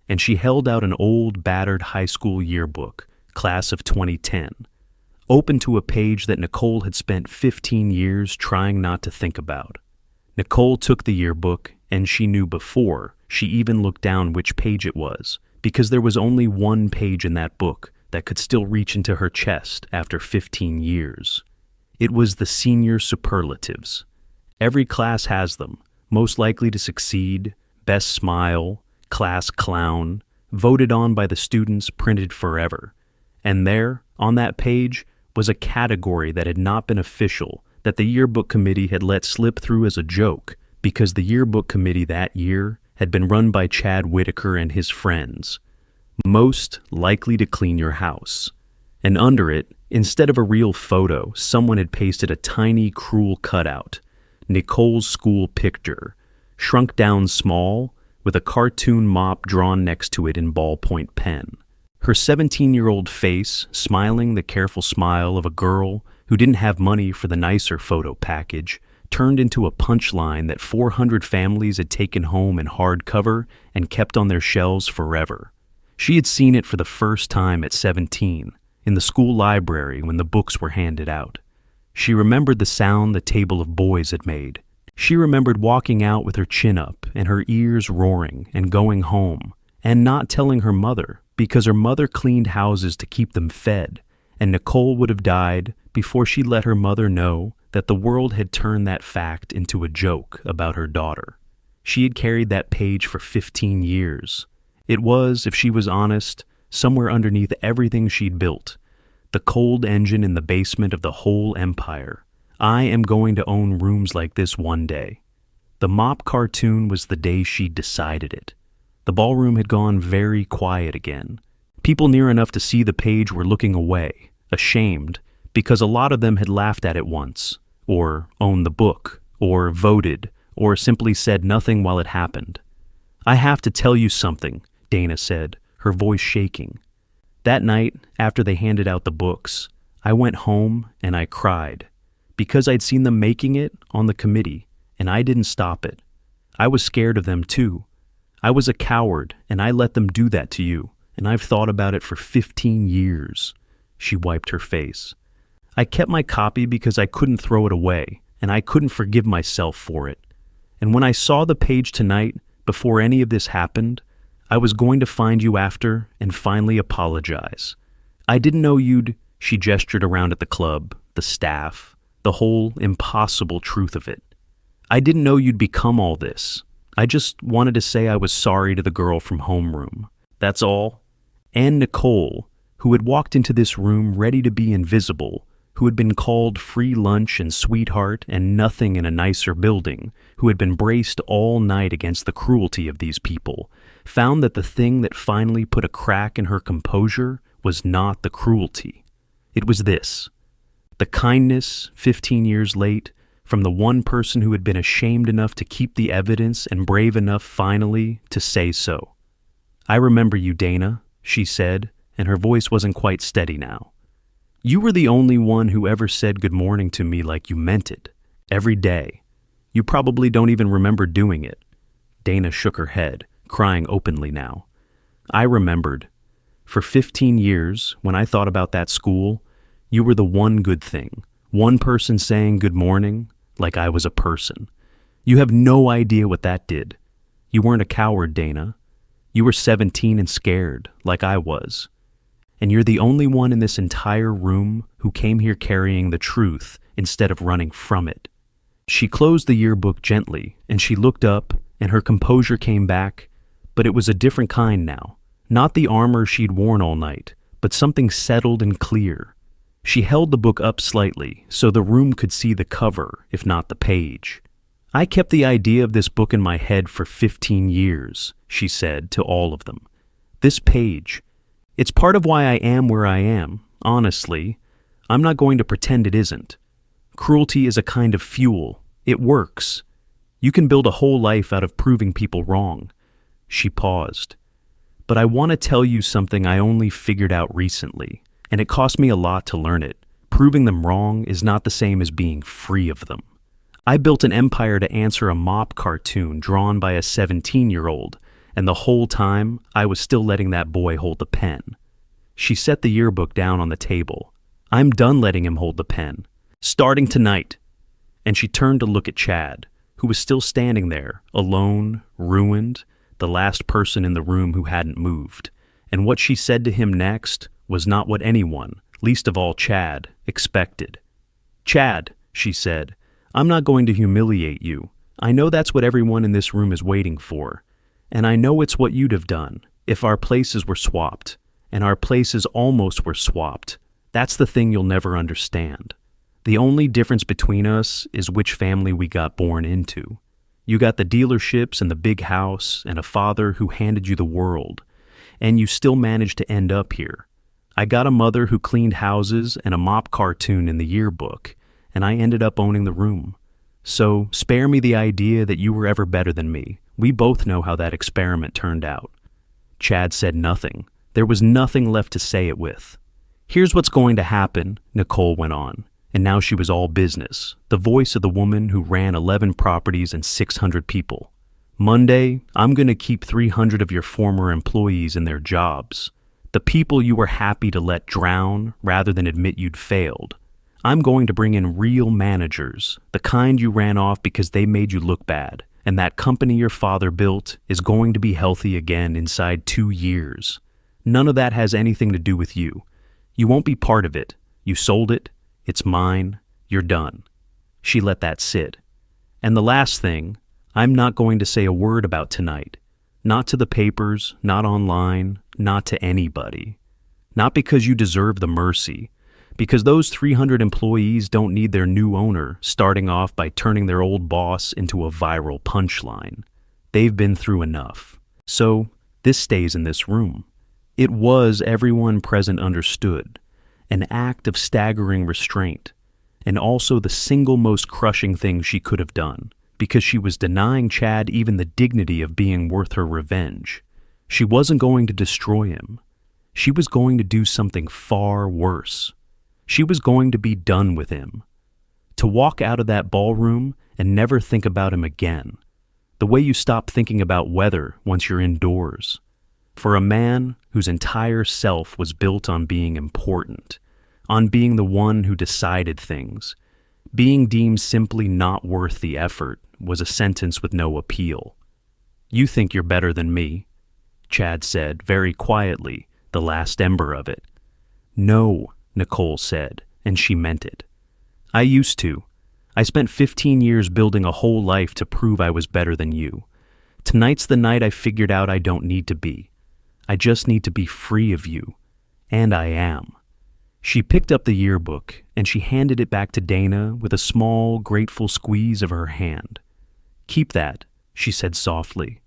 And she held out an old, battered high school yearbook, class of 2010, open to a page that Nicole had spent 15 years trying not to think about. Nicole took the yearbook, and she knew before she even looked down which page it was, because there was only one page in that book that could still reach into her chest after 15 years. It was the senior superlatives. Every class has them: most likely to succeed, best smile, class clown, voted on by the students, printed forever. And there, on that page, was a category that had not been official, that the yearbook committee had let slip through as a joke, because the yearbook committee that year had been run by Chad Whitaker and his friends. Most likely to clean your house. And under it, instead of a real photo, someone had pasted a tiny, cruel cutout. Nicole's school picture, shrunk down small, with a cartoon mop drawn next to it in ballpoint pen. Her 17-year-old face, smiling the careful smile of a girl who didn't have money for the nicer photo package, turned into a punchline that 400 families had taken home in hardcover and kept on their shelves forever. She had seen it for the first time at 17, in the school library when the books were handed out. She remembered the sound the table of boys had made. She remembered walking out with her chin up and her ears roaring and going home, and not telling her mother, because her mother cleaned houses to keep them fed, and Nicole would have died before she let her mother know that the world had turned that fact into a joke about her daughter. She had carried that page for 15 years. It was, if she was honest, somewhere underneath everything she'd built. The cold engine in the basement of the whole empire. I am going to own rooms like this one day. The mop cartoon was the day she decided it. The ballroom had gone very quiet again. People near enough to see the page were looking away, ashamed, because a lot of them had laughed at it once, or owned the book, or voted, or simply said nothing while it happened. "I have to tell you something," Dana said, her voice shaking. That night, after they handed out the books, I went home and I cried, because I'd seen them making it on the committee, and I didn't stop it. I was scared of them too. I was a coward, and I let them do that to you, and I've thought about it for 15 years. She wiped her face. I kept my copy because I couldn't throw it away, and I couldn't forgive myself for it. And when I saw the page tonight, before any of this happened, I was going to find you after and finally apologize. I didn't know you'd, she gestured around at the club, the staff, the whole impossible truth of it. I didn't know you'd become all this. I just wanted to say I was sorry to the girl from homeroom. That's all. And Nicole, who had walked into this room ready to be invisible, who had been called free lunch and sweetheart and nothing in a nicer building, who had been braced all night against the cruelty of these people, found that the thing that finally put a crack in her composure was not the cruelty. It was this. The kindness, 15 years late, from the one person who had been ashamed enough to keep the evidence and brave enough finally to say so. "I remember you, Dana," she said, and her voice wasn't quite steady now. "You were the only one who ever said good morning to me like you meant it, every day. You probably don't even remember doing it." Dana shook her head, crying openly now. "I remembered. For 15 years, when I thought about that school, you were the one good thing, one person saying good morning, like I was a person. You have no idea what that did. You weren't a coward, Dana. You were 17 and scared, like I was. And you're the only one in this entire room who came here carrying the truth instead of running from it." She closed the yearbook gently, and she looked up, and her composure came back, but it was a different kind now. Not the armor she'd worn all night, but something settled and clear. She held the book up slightly so the room could see the cover, if not the page. "I kept the idea of this book in my head for 15 years, she said to all of them. "This page, it's part of why I am where I am, honestly. I'm not going to pretend it isn't. Cruelty is a kind of fuel. It works. You can build a whole life out of proving people wrong." She paused. "But I want to tell you something I only figured out recently, and it cost me a lot to learn it. Proving them wrong is not the same as being free of them. I built an empire to answer a mop cartoon drawn by a 17-year-old, and the whole time I was still letting that boy hold the pen." She set the yearbook down on the table. "I'm done letting him hold the pen. Starting tonight." And she turned to look at Chad, who was still standing there, alone, ruined, the last person in the room who hadn't moved. And what she said to him next was not what anyone, least of all Chad, expected. "Chad," she said, "I'm not going to humiliate you. I know that's what everyone in this room is waiting for. And I know it's what you'd have done if our places were swapped, and our places almost were swapped. That's the thing you'll never understand. The only difference between us is which family we got born into. You got the dealerships and the big house and a father who handed you the world, and you still managed to end up here. I got a mother who cleaned houses and a mop cartoon in the yearbook, and I ended up owning the room. So spare me the idea that you were ever better than me. We both know how that experiment turned out." Chad said nothing. There was nothing left to say it with. "Here's what's going to happen," Nicole went on, and now she was all business, the voice of the woman who ran 11 properties and 600 people. "Monday, I'm going to keep 300 of your former employees in their jobs. The people you were happy to let drown rather than admit you'd failed. I'm going to bring in real managers, the kind you ran off because they made you look bad, and that company your father built is going to be healthy again inside 2 years. None of that has anything to do with you. You won't be part of it. You sold it. It's mine. You're done. She let that sit. And the last thing, I'm not going to say a word about tonight. Not to the papers, not online, not to anybody. Not because you deserve the mercy, because those 300 employees don't need their new owner starting off by turning their old boss into a viral punchline. They've been through enough. So, this stays in this room. It was, everyone present understood, an act of staggering restraint, and also the single most crushing thing she could have done, because she was denying Chad even the dignity of being worth her revenge. She wasn't going to destroy him. She was going to do something far worse. She was going to be done with him. To walk out of that ballroom and never think about him again. The way you stop thinking about weather once you're indoors. For a man whose entire self was built on being important, on being the one who decided things, being deemed simply not worth the effort was a sentence with no appeal. You think you're better than me, Chad said very quietly, the last ember of it. No, Nicole said, and she meant it. I used to. I spent 15 years building a whole life to prove I was better than you. Tonight's the night I figured out I don't need to be. I just need to be free of you. And I am. She picked up the yearbook, and she handed it back to Dana with a small, grateful squeeze of her hand. Keep that, she said softly.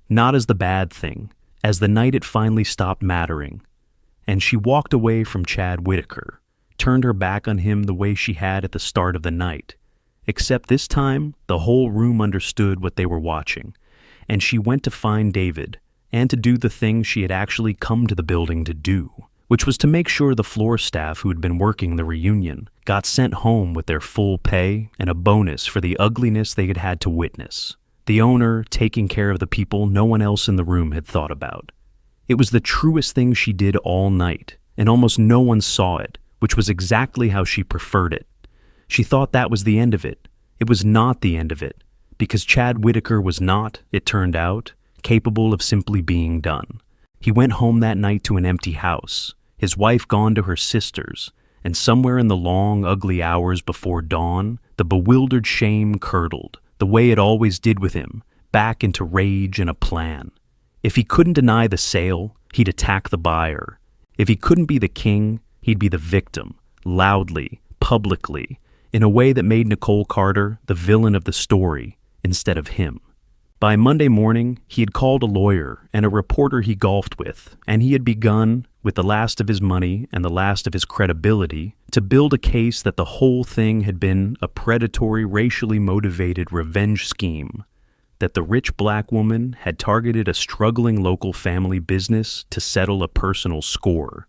Not as the bad thing, as the night it finally stopped mattering. And she walked away from Chad Whitaker, turned her back on him the way she had at the start of the night. Except this time, the whole room understood what they were watching, and she went to find David, and to do the thing she had actually come to the building to do, which was to make sure the floor staff who had been working the reunion got sent home with their full pay and a bonus for the ugliness they had had to witness. The owner taking care of the people no one else in the room had thought about. It was the truest thing she did all night, and almost no one saw it, which was exactly how she preferred it. She thought that was the end of it. It was not the end of it, because Chad Whitaker was not, it turned out, capable of simply being done. He went home that night to an empty house, his wife gone to her sister's, and somewhere in the long, ugly hours before dawn, the bewildered shame curdled, the way it always did with him, back into rage and a plan. If he couldn't deny the sale, he'd attack the buyer. If he couldn't be the king, he'd be the victim, loudly, publicly, in a way that made Nicole Carter the villain of the story instead of him. By Monday morning, he had called a lawyer and a reporter he golfed with, and he had begun, with the last of his money and the last of his credibility, to build a case that the whole thing had been a predatory, racially motivated revenge scheme, that the rich black woman had targeted a struggling local family business to settle a personal score,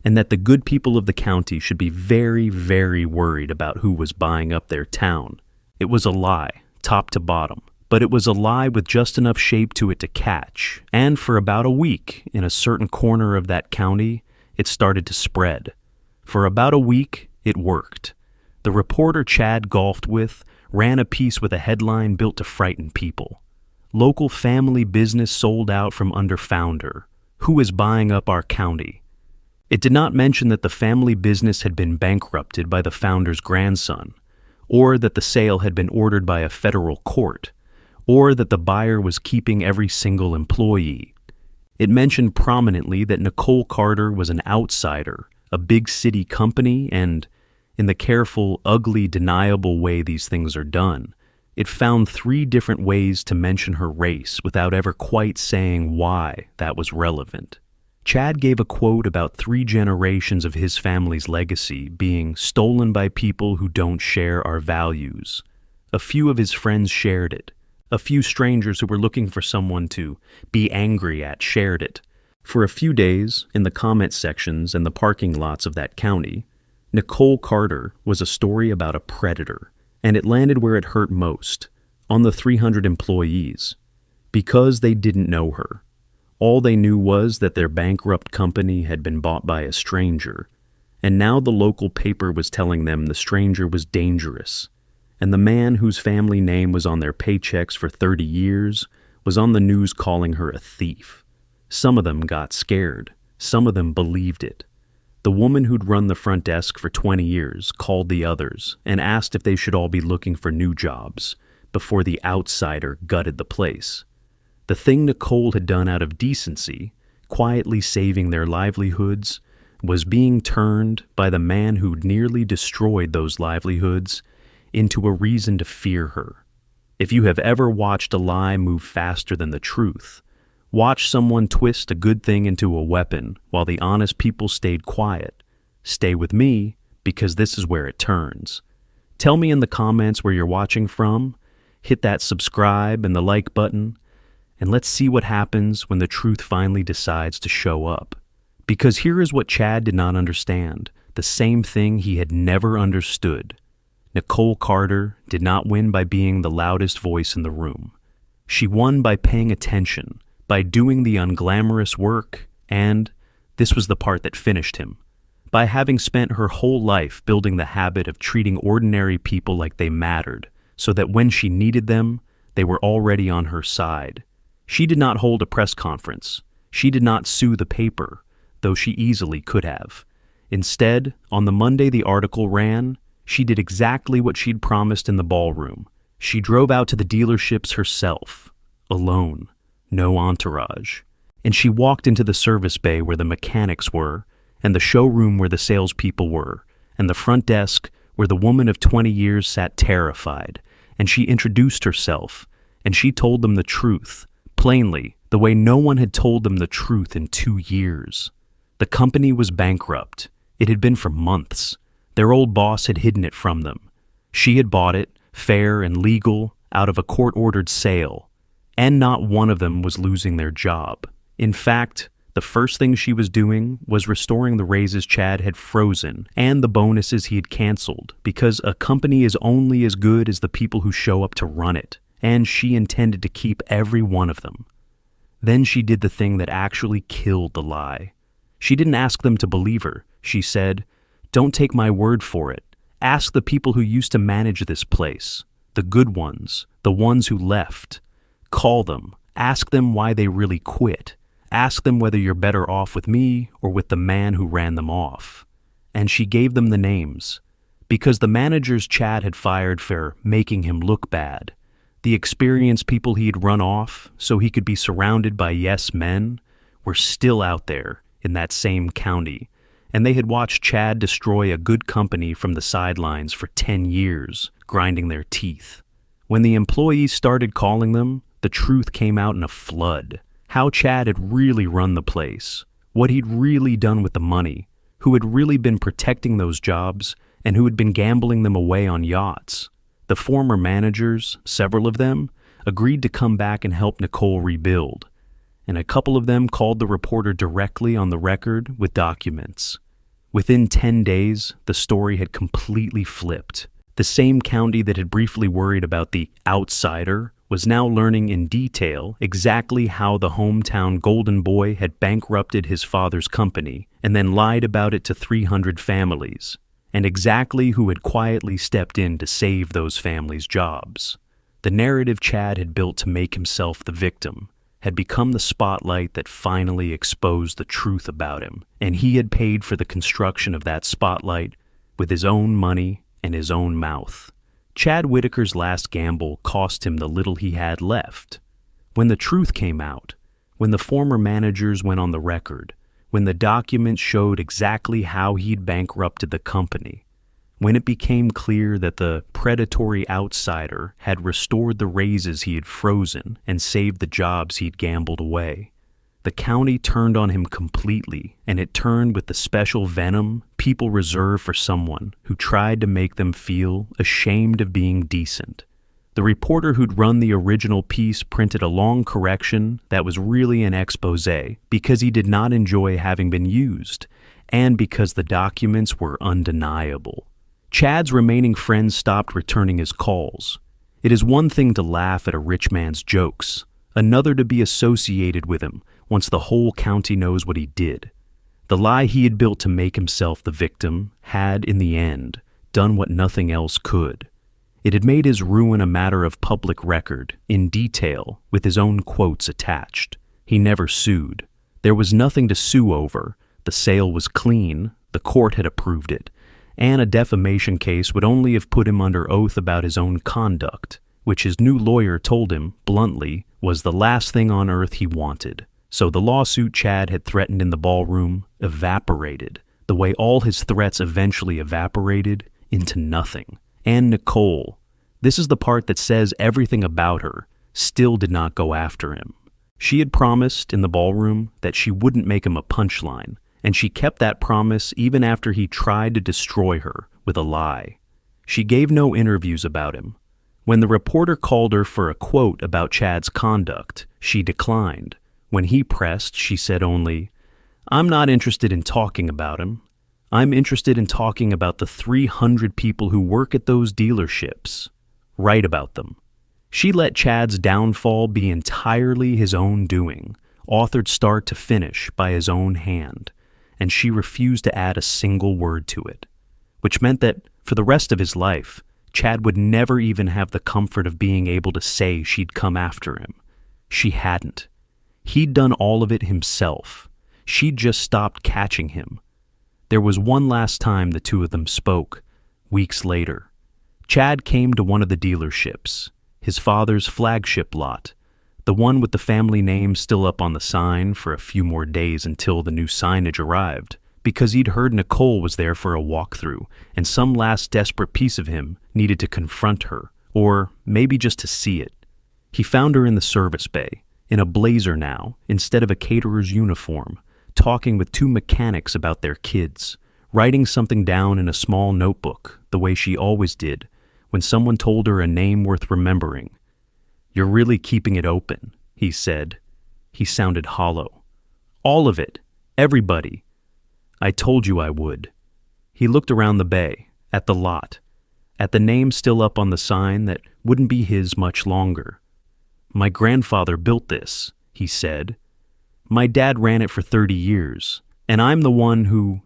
and that the good people of the county should be very, very worried about who was buying up their town. It was a lie, top to bottom. But it was a lie with just enough shape to it to catch, and for about a week, in a certain corner of that county, it started to spread. For about a week, it worked. The reporter Chad golfed with ran a piece with a headline built to frighten people. Local family business sold out from under founder. Who is buying up our county? It did not mention that the family business had been bankrupted by the founder's grandson, or that the sale had been ordered by a federal court, or that the buyer was keeping every single employee. It mentioned prominently that Nicole Carter was an outsider, a big city company, and, in the careful, ugly, deniable way these things are done, it found 3 different ways to mention her race without ever quite saying why that was relevant. Chad gave a quote about 3 generations of his family's legacy being stolen by people who don't share our values. A few of his friends shared it. A few strangers who were looking for someone to be angry at shared it. For a few days, in the comment sections and the parking lots of that county, Nicole Carter was a story about a predator, and it landed where it hurt most, on the 300 employees, because they didn't know her. All they knew was that their bankrupt company had been bought by a stranger, and now the local paper was telling them the stranger was dangerous, and the man whose family name was on their paychecks for 30 years was on the news calling her a thief. Some of them got scared. Some of them believed it. The woman who'd run the front desk for 20 years called the others and asked if they should all be looking for new jobs before the outsider gutted the place. The thing Nicole had done out of decency, quietly saving their livelihoods, was being turned by the man who'd nearly destroyed those livelihoods into a reason to fear her. If you have ever watched a lie move faster than the truth, watch someone twist a good thing into a weapon while the honest people stayed quiet, stay with me, because this is where it turns. Tell me in the comments where you're watching from, hit that subscribe and the like button, and let's see what happens when the truth finally decides to show up. Because here is what Chad did not understand, the same thing he had never understood. Nicole Carter did not win by being the loudest voice in the room. She won by paying attention, by doing the unglamorous work, and, this was the part that finished him, by having spent her whole life building the habit of treating ordinary people like they mattered, so that when she needed them, they were already on her side. She did not hold a press conference. She did not sue the paper, though she easily could have. Instead, on the Monday the article ran, she did exactly what she'd promised in the ballroom. She drove out to the dealerships herself, alone. No entourage. And she walked into the service bay where the mechanics were, and the showroom where the salespeople were, and the front desk where the woman of 20 years sat terrified, and she introduced herself, and she told them the truth, plainly, the way no one had told them the truth in 2 years. The company was bankrupt. It had been for months. Their old boss had hidden it from them. She had bought it, fair and legal, out of a court-ordered sale. And not one of them was losing their job. In fact, the first thing she was doing was restoring the raises Chad had frozen and the bonuses he had canceled, because a company is only as good as the people who show up to run it, and she intended to keep every one of them. Then she did the thing that actually killed the lie. She didn't ask them to believe her. She said, "Don't take my word for it. Ask the people who used to manage this place, the good ones, the ones who left. Call them, ask them why they really quit. Ask them whether you're better off with me or with the man who ran them off." And she gave them the names, because the managers Chad had fired for making him look bad, the experienced people he'd run off so he could be surrounded by yes men, were still out there in that same county, and they had watched Chad destroy a good company from the sidelines for 10 years, grinding their teeth. When the employees started calling them, the truth came out in a flood. How Chad had really run the place, what he'd really done with the money, who had really been protecting those jobs, and who had been gambling them away on yachts. The former managers, several of them, agreed to come back and help Nicole rebuild, and a couple of them called the reporter directly on the record with documents. Within 10 days, the story had completely flipped. The same county that had briefly worried about the outsider was now learning in detail exactly how the hometown golden boy had bankrupted his father's company and then lied about it to 300 families, and exactly who had quietly stepped in to save those families' jobs. The narrative Chad had built to make himself the victim had become the spotlight that finally exposed the truth about him, and he had paid for the construction of that spotlight with his own money and his own mouth. Chad Whitaker's last gamble cost him the little he had left. When the truth came out, when the former managers went on the record, when the documents showed exactly how he'd bankrupted the company, when it became clear that the predatory outsider had restored the raises he had frozen and saved the jobs he'd gambled away, the county turned on him completely, and it turned with the special venom people reserve for someone who tried to make them feel ashamed of being decent. The reporter who'd run the original piece printed a long correction that was really an exposé because he did not enjoy having been used, and because the documents were undeniable. Chad's remaining friends stopped returning his calls. It is one thing to laugh at a rich man's jokes, another to be associated with him once the whole county knows what he did. The lie he had built to make himself the victim had, in the end, done what nothing else could. It had made his ruin a matter of public record, in detail, with his own quotes attached. He never sued. There was nothing to sue over. The sale was clean. The The court had approved it, and a defamation case would only have put him under oath about his own conduct, which his new lawyer told him, bluntly, was the last thing on earth he wanted. So the lawsuit Chad had threatened in the ballroom evaporated, the way all his threats eventually evaporated into nothing. And Nicole, this is the part that says everything about her, still did not go after him. She had promised in the ballroom that she wouldn't make him a punchline, and she kept that promise even after he tried to destroy her with a lie. She gave no interviews about him. When the reporter called her for a quote about Chad's conduct, she declined. When he pressed, she said only, "I'm not interested in talking about him. I'm interested in talking about the 300 people who work at those dealerships. Write about them." She let Chad's downfall be entirely his own doing, authored start to finish by his own hand, and she refused to add a single word to it, which meant that, for the rest of his life, Chad would never even have the comfort of being able to say she'd come after him. She hadn't. He'd done all of it himself. She'd just stopped catching him. There was one last time the two of them spoke, weeks later. Chad came to one of the dealerships, his father's flagship lot, the one with the family name still up on the sign for a few more days until the new signage arrived, because he'd heard Nicole was there for a walkthrough, and some last desperate piece of him needed to confront her, or maybe just to see it. He found her in the service bay, in a blazer now, instead of a caterer's uniform, talking with two mechanics about their kids, writing something down in a small notebook, the way she always did, when someone told her a name worth remembering. "You're really keeping it open," he said. He sounded hollow. "All of it. Everybody. I told you I would." He looked around the bay, at the lot, at the name still up on the sign that wouldn't be his much longer. "My grandfather built this," he said. "My dad ran it for 30 years, and I'm the one who—"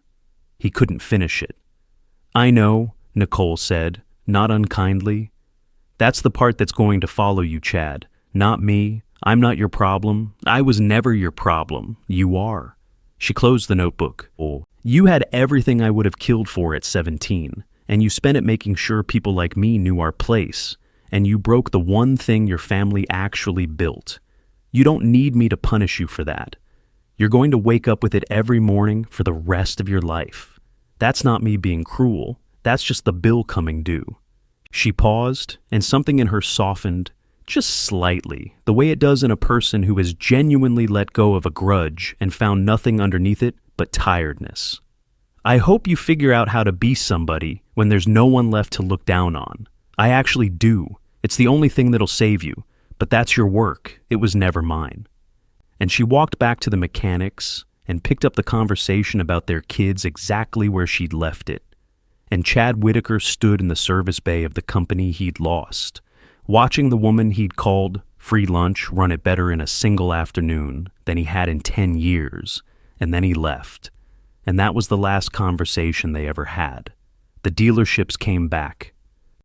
He couldn't finish it. "I know," Nicole said, not unkindly. "That's the part that's going to follow you, Chad. Not me. I'm not your problem. I was never your problem. You are." She closed the notebook. "You had everything I would have killed for at 17, and you spent it making sure people like me knew our place, and you broke the one thing your family actually built. You don't need me to punish you for that. You're going to wake up with it every morning for the rest of your life. That's not me being cruel. That's just the bill coming due." She paused, and something in her softened, just slightly, the way it does in a person who has genuinely let go of a grudge and found nothing underneath it but tiredness. "I hope you figure out how to be somebody when there's no one left to look down on. I actually do. It's the only thing that'll save you, but that's your work. It was never mine." And she walked back to the mechanics and picked up the conversation about their kids exactly where she'd left it. And Chad Whitaker stood in the service bay of the company he'd lost, watching the woman he'd called free lunch run it better in a single afternoon than he had in 10 years, and then he left. And that was the last conversation they ever had. The dealerships came back.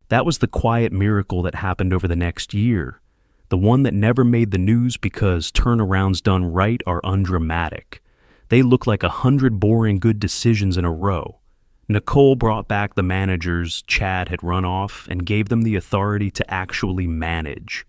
That was the quiet miracle that happened over the next year, the one that never made the news because turnarounds done right are undramatic. They look like 100 boring good decisions in a row. Nicole brought back the managers Chad had run off and gave them the authority to actually manage.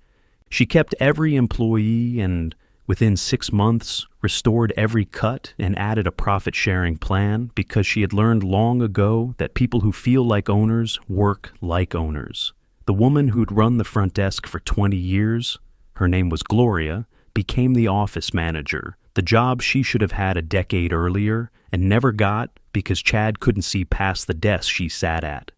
She kept every employee and, within 6 months, restored every cut and added a profit-sharing plan because she had learned long ago that people who feel like owners work like owners. The woman who'd run the front desk for 20 years, her name was Gloria, became the office manager, the job she should have had a decade earlier and never got because Chad couldn't see past the desk she sat at.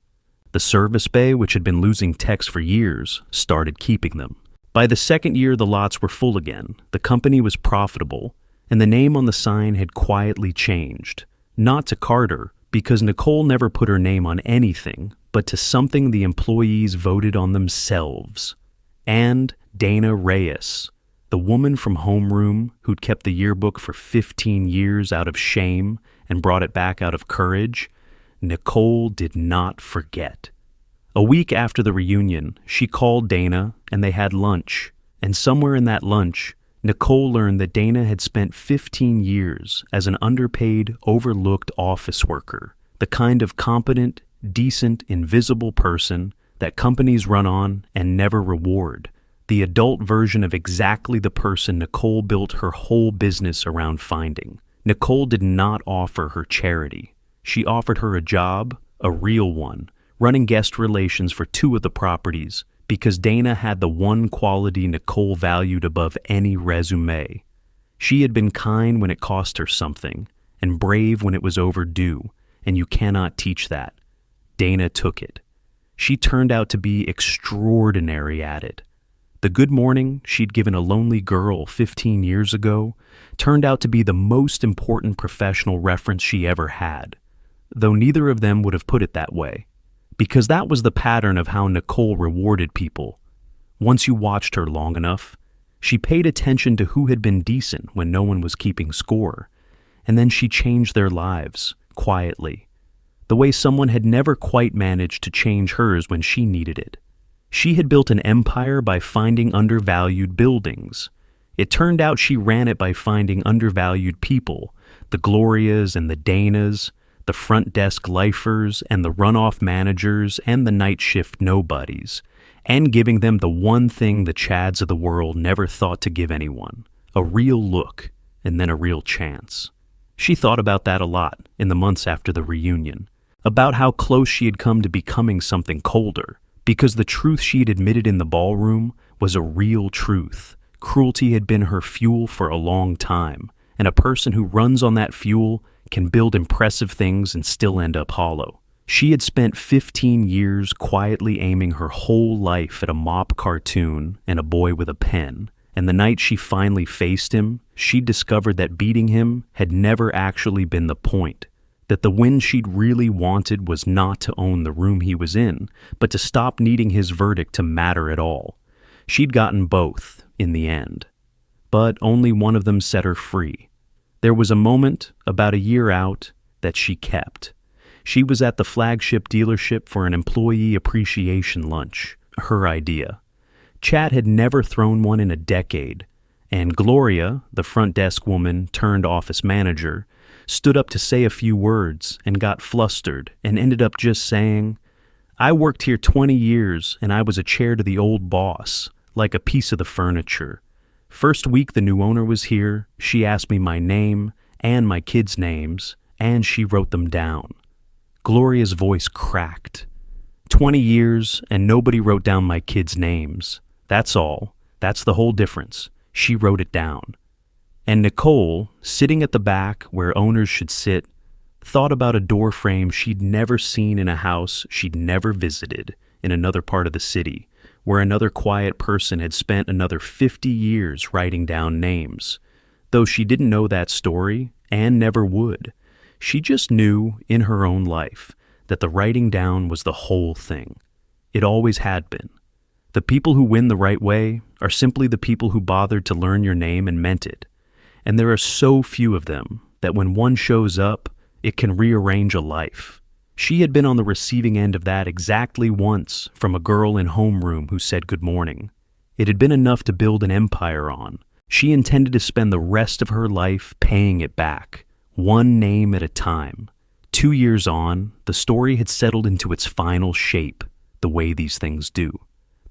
The service bay, which had been losing techs for years, started keeping them. By the second year the lots were full again, the company was profitable, and the name on the sign had quietly changed. Not to Carter, because Nicole never put her name on anything, but to something the employees voted on themselves. And Dana Reyes, the woman from homeroom who'd kept the yearbook for 15 years out of shame and brought it back out of courage, Nicole did not forget. A week after the reunion, she called Dana and they had lunch, and somewhere in that lunch, Nicole learned that Dana had spent 15 years as an underpaid, overlooked office worker, the kind of competent, decent, invisible person that companies run on and never reward, the adult version of exactly the person Nicole built her whole business around finding. Nicole did not offer her charity. She offered her a job, a real one, running guest relations for 2 of the properties, because Dana had the one quality Nicole valued above any resume. She had been kind when it cost her something, and brave when it was overdue, and you cannot teach that. Dana took it. She turned out to be extraordinary at it. The good morning she'd given a lonely girl 15 years ago turned out to be the most important professional reference she ever had, though neither of them would have put it that way. Because that was the pattern of how Nicole rewarded people. Once you watched her long enough, she paid attention to who had been decent when no one was keeping score, and then she changed their lives, quietly, the way someone had never quite managed to change hers when she needed it. She had built an empire by finding undervalued buildings. It turned out she ran it by finding undervalued people, the Glorias and the Danas, the front desk lifers and the runoff managers and the night shift nobodies, and giving them the one thing the Chads of the world never thought to give anyone, a real look and then a real chance. She thought about that a lot in the months after the reunion, about how close she had come to becoming something colder, because the truth she had admitted in the ballroom was a real truth. Cruelty had been her fuel for a long time, and a person who runs on that fuel can build impressive things and still end up hollow. She had spent 15 years quietly aiming her whole life at a mop cartoon and a boy with a pen, and the night she finally faced him, she discovered that beating him had never actually been the point, that the win she'd really wanted was not to own the room he was in, but to stop needing his verdict to matter at all. She'd gotten both, in the end. But only one of them set her free. There was a moment, about a year out, that she kept. She was at the flagship dealership for an employee appreciation lunch, her idea. Chad had never thrown one in a decade, and Gloria, the front desk woman turned office manager, stood up to say a few words and got flustered and ended up just saying, "I worked here 20 years and I was a chair to the old boss, like a piece of the furniture. First week the new owner was here, she asked me my name and my kids' names, and she wrote them down." Gloria's voice cracked. 20 years and nobody wrote down my kids' names. That's all. That's the whole difference. She wrote it down. And Nicole, sitting at the back where owners should sit, thought about a door frame she'd never seen in a house she'd never visited in another part of the city, where another quiet person had spent another 50 years writing down names. Though she didn't know that story, and never would, she just knew, in her own life, that the writing down was the whole thing. It always had been. The people who win the right way are simply the people who bothered to learn your name and meant it. And there are so few of them that when one shows up, it can rearrange a life. She had been on the receiving end of that exactly once from a girl in homeroom who said good morning. It had been enough to build an empire on. She intended to spend the rest of her life paying it back, one name at a time. 2 years on, the story had settled into its final shape, the way these things do.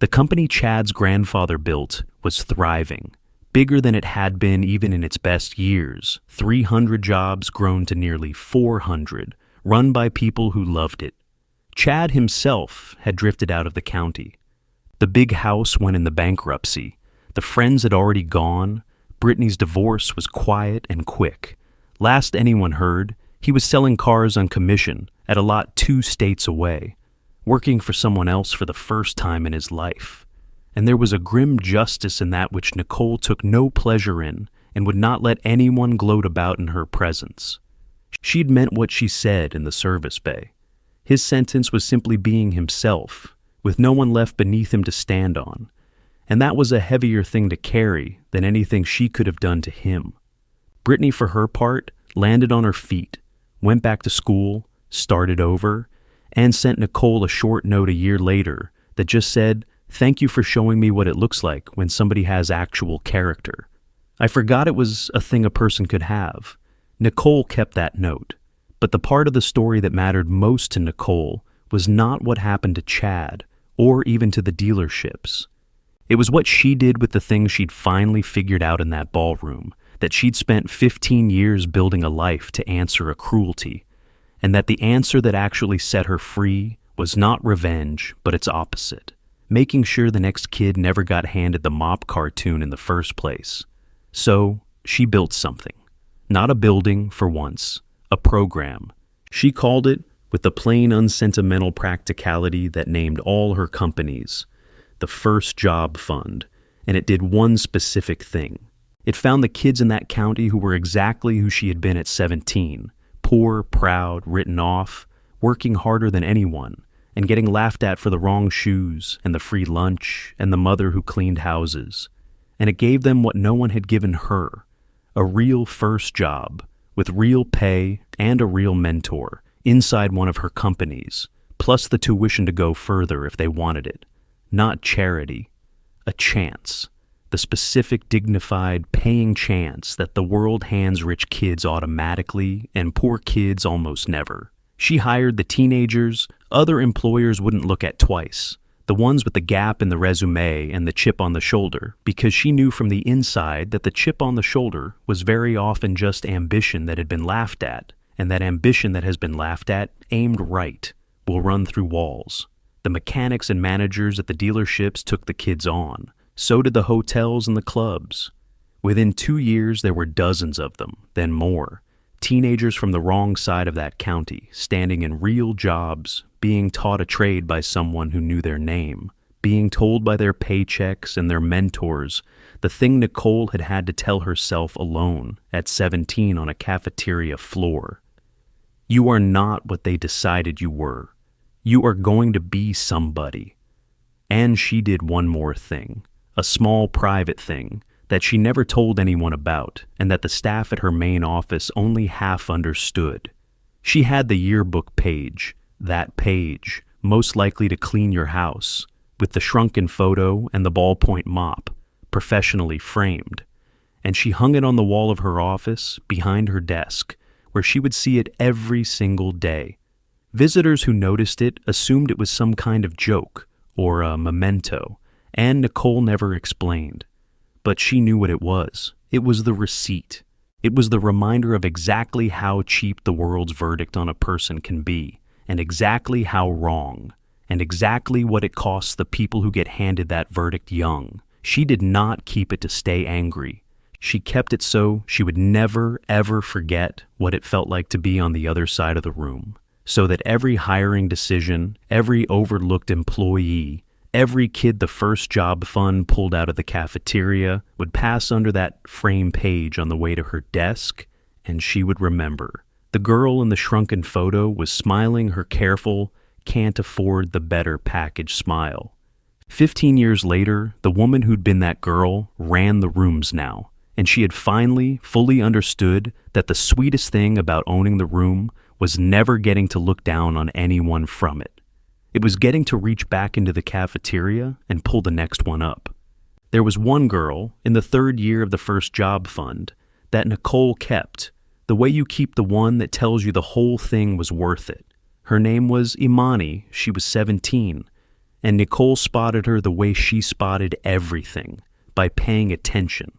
The company Chad's grandfather built was thriving, bigger than it had been even in its best years, 300 jobs grown to nearly 400, run by people who loved it. Chad himself had drifted out of the county. The big house went in the bankruptcy. The friends had already gone. Brittany's divorce was quiet and quick. Last anyone heard, he was selling cars on commission at a lot 2 states away, working for someone else for the first time in his life. And there was a grim justice in that which Nicole took no pleasure in and would not let anyone gloat about in her presence. She'd meant what she said in the service bay. His sentence was simply being himself, with no one left beneath him to stand on, and that was a heavier thing to carry than anything she could have done to him. Brittany, for her part, landed on her feet, went back to school, started over, and sent Nicole a short note a year later that just said, "Thank you for showing me what it looks like when somebody has actual character." I forgot it was a thing a person could have. Nicole kept that note. But the part of the story that mattered most to Nicole was not what happened to Chad or even to the dealerships. It was what she did with the things she'd finally figured out in that ballroom, that she'd spent 15 years building a life to answer a cruelty, and that the answer that actually set her free was not revenge, but its opposite, making sure the next kid never got handed the mop cartoon in the first place. So, she built something. Not a building, for once, a program. She called it, with the plain unsentimental practicality that named all her companies, the First Job Fund, and it did one specific thing. It found the kids in that county who were exactly who she had been at 17, poor, proud, written off, working harder than anyone, and getting laughed at for the wrong shoes and the free lunch and the mother who cleaned houses. And it gave them what no one had given her, a real first job, with real pay and a real mentor, inside one of her companies, plus the tuition to go further if they wanted it. Not charity, a chance. The specific, dignified, paying chance that the world hands rich kids automatically and poor kids almost never. She hired the teenagers other employers wouldn't look at twice, the ones with the gap in the resume and the chip on the shoulder, because she knew from the inside that the chip on the shoulder was very often just ambition that had been laughed at, and that ambition that has been laughed at, aimed right, will run through walls. The mechanics and managers at the dealerships took the kids on. So did the hotels and the clubs. Within 2 years, there were dozens of them, then more. Teenagers from the wrong side of that county, standing in real jobs, being taught a trade by someone who knew their name, being told by their paychecks and their mentors the thing Nicole had had to tell herself alone at 17 on a cafeteria floor. You are not what they decided you were. You are going to be somebody. And she did one more thing, a small private thing that she never told anyone about and that the staff at her main office only half understood. She had the yearbook page, that page, most likely to clean your house, with the shrunken photo and the ballpoint mop, professionally framed, and she hung it on the wall of her office behind her desk, where she would see it every single day. Visitors who noticed it assumed it was some kind of joke or a memento, and Nicole never explained. But she knew what it was. It was the receipt. It was the reminder of exactly how cheap the world's verdict on a person can be, and exactly how wrong, and exactly what it costs the people who get handed that verdict young. She did not keep it to stay angry. She kept it so she would never, ever forget what it felt like to be on the other side of the room, so that every hiring decision, every overlooked employee, every kid the First Job Fund pulled out of the cafeteria would pass under that frame page on the way to her desk, and she would remember. The girl in the shrunken photo was smiling her careful, can't afford the better package smile. 15 years later, the woman who'd been that girl ran the rooms now, and she had finally fully understood that the sweetest thing about owning the room was never getting to look down on anyone from it. It was getting to reach back into the cafeteria and pull the next one up. There was one girl, in the 3rd year of the First Job Fund, that Nicole kept, the way you keep the one that tells you the whole thing was worth it. Her name was Imani, she was 17, and Nicole spotted her the way she spotted everything, by paying attention.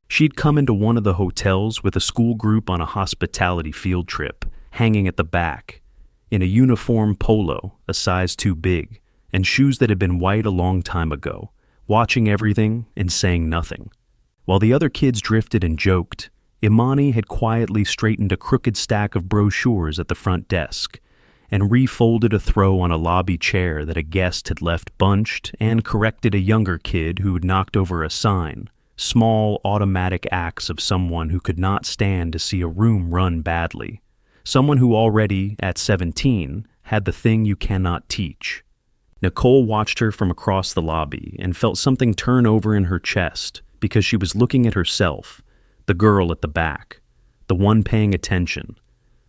She'd come into one of the hotels with a school group on a hospitality field trip, hanging at the back, in a uniform polo, a size too big, and shoes that had been white a long time ago, watching everything and saying nothing. While the other kids drifted and joked, Imani had quietly straightened a crooked stack of brochures at the front desk and refolded a throw on a lobby chair that a guest had left bunched and corrected a younger kid who had knocked over a sign, small automatic acts of someone who could not stand to see a room run badly. Someone who already, at 17, had the thing you cannot teach. Nicole watched her from across the lobby and felt something turn over in her chest because she was looking at herself, the girl at the back, the one paying attention,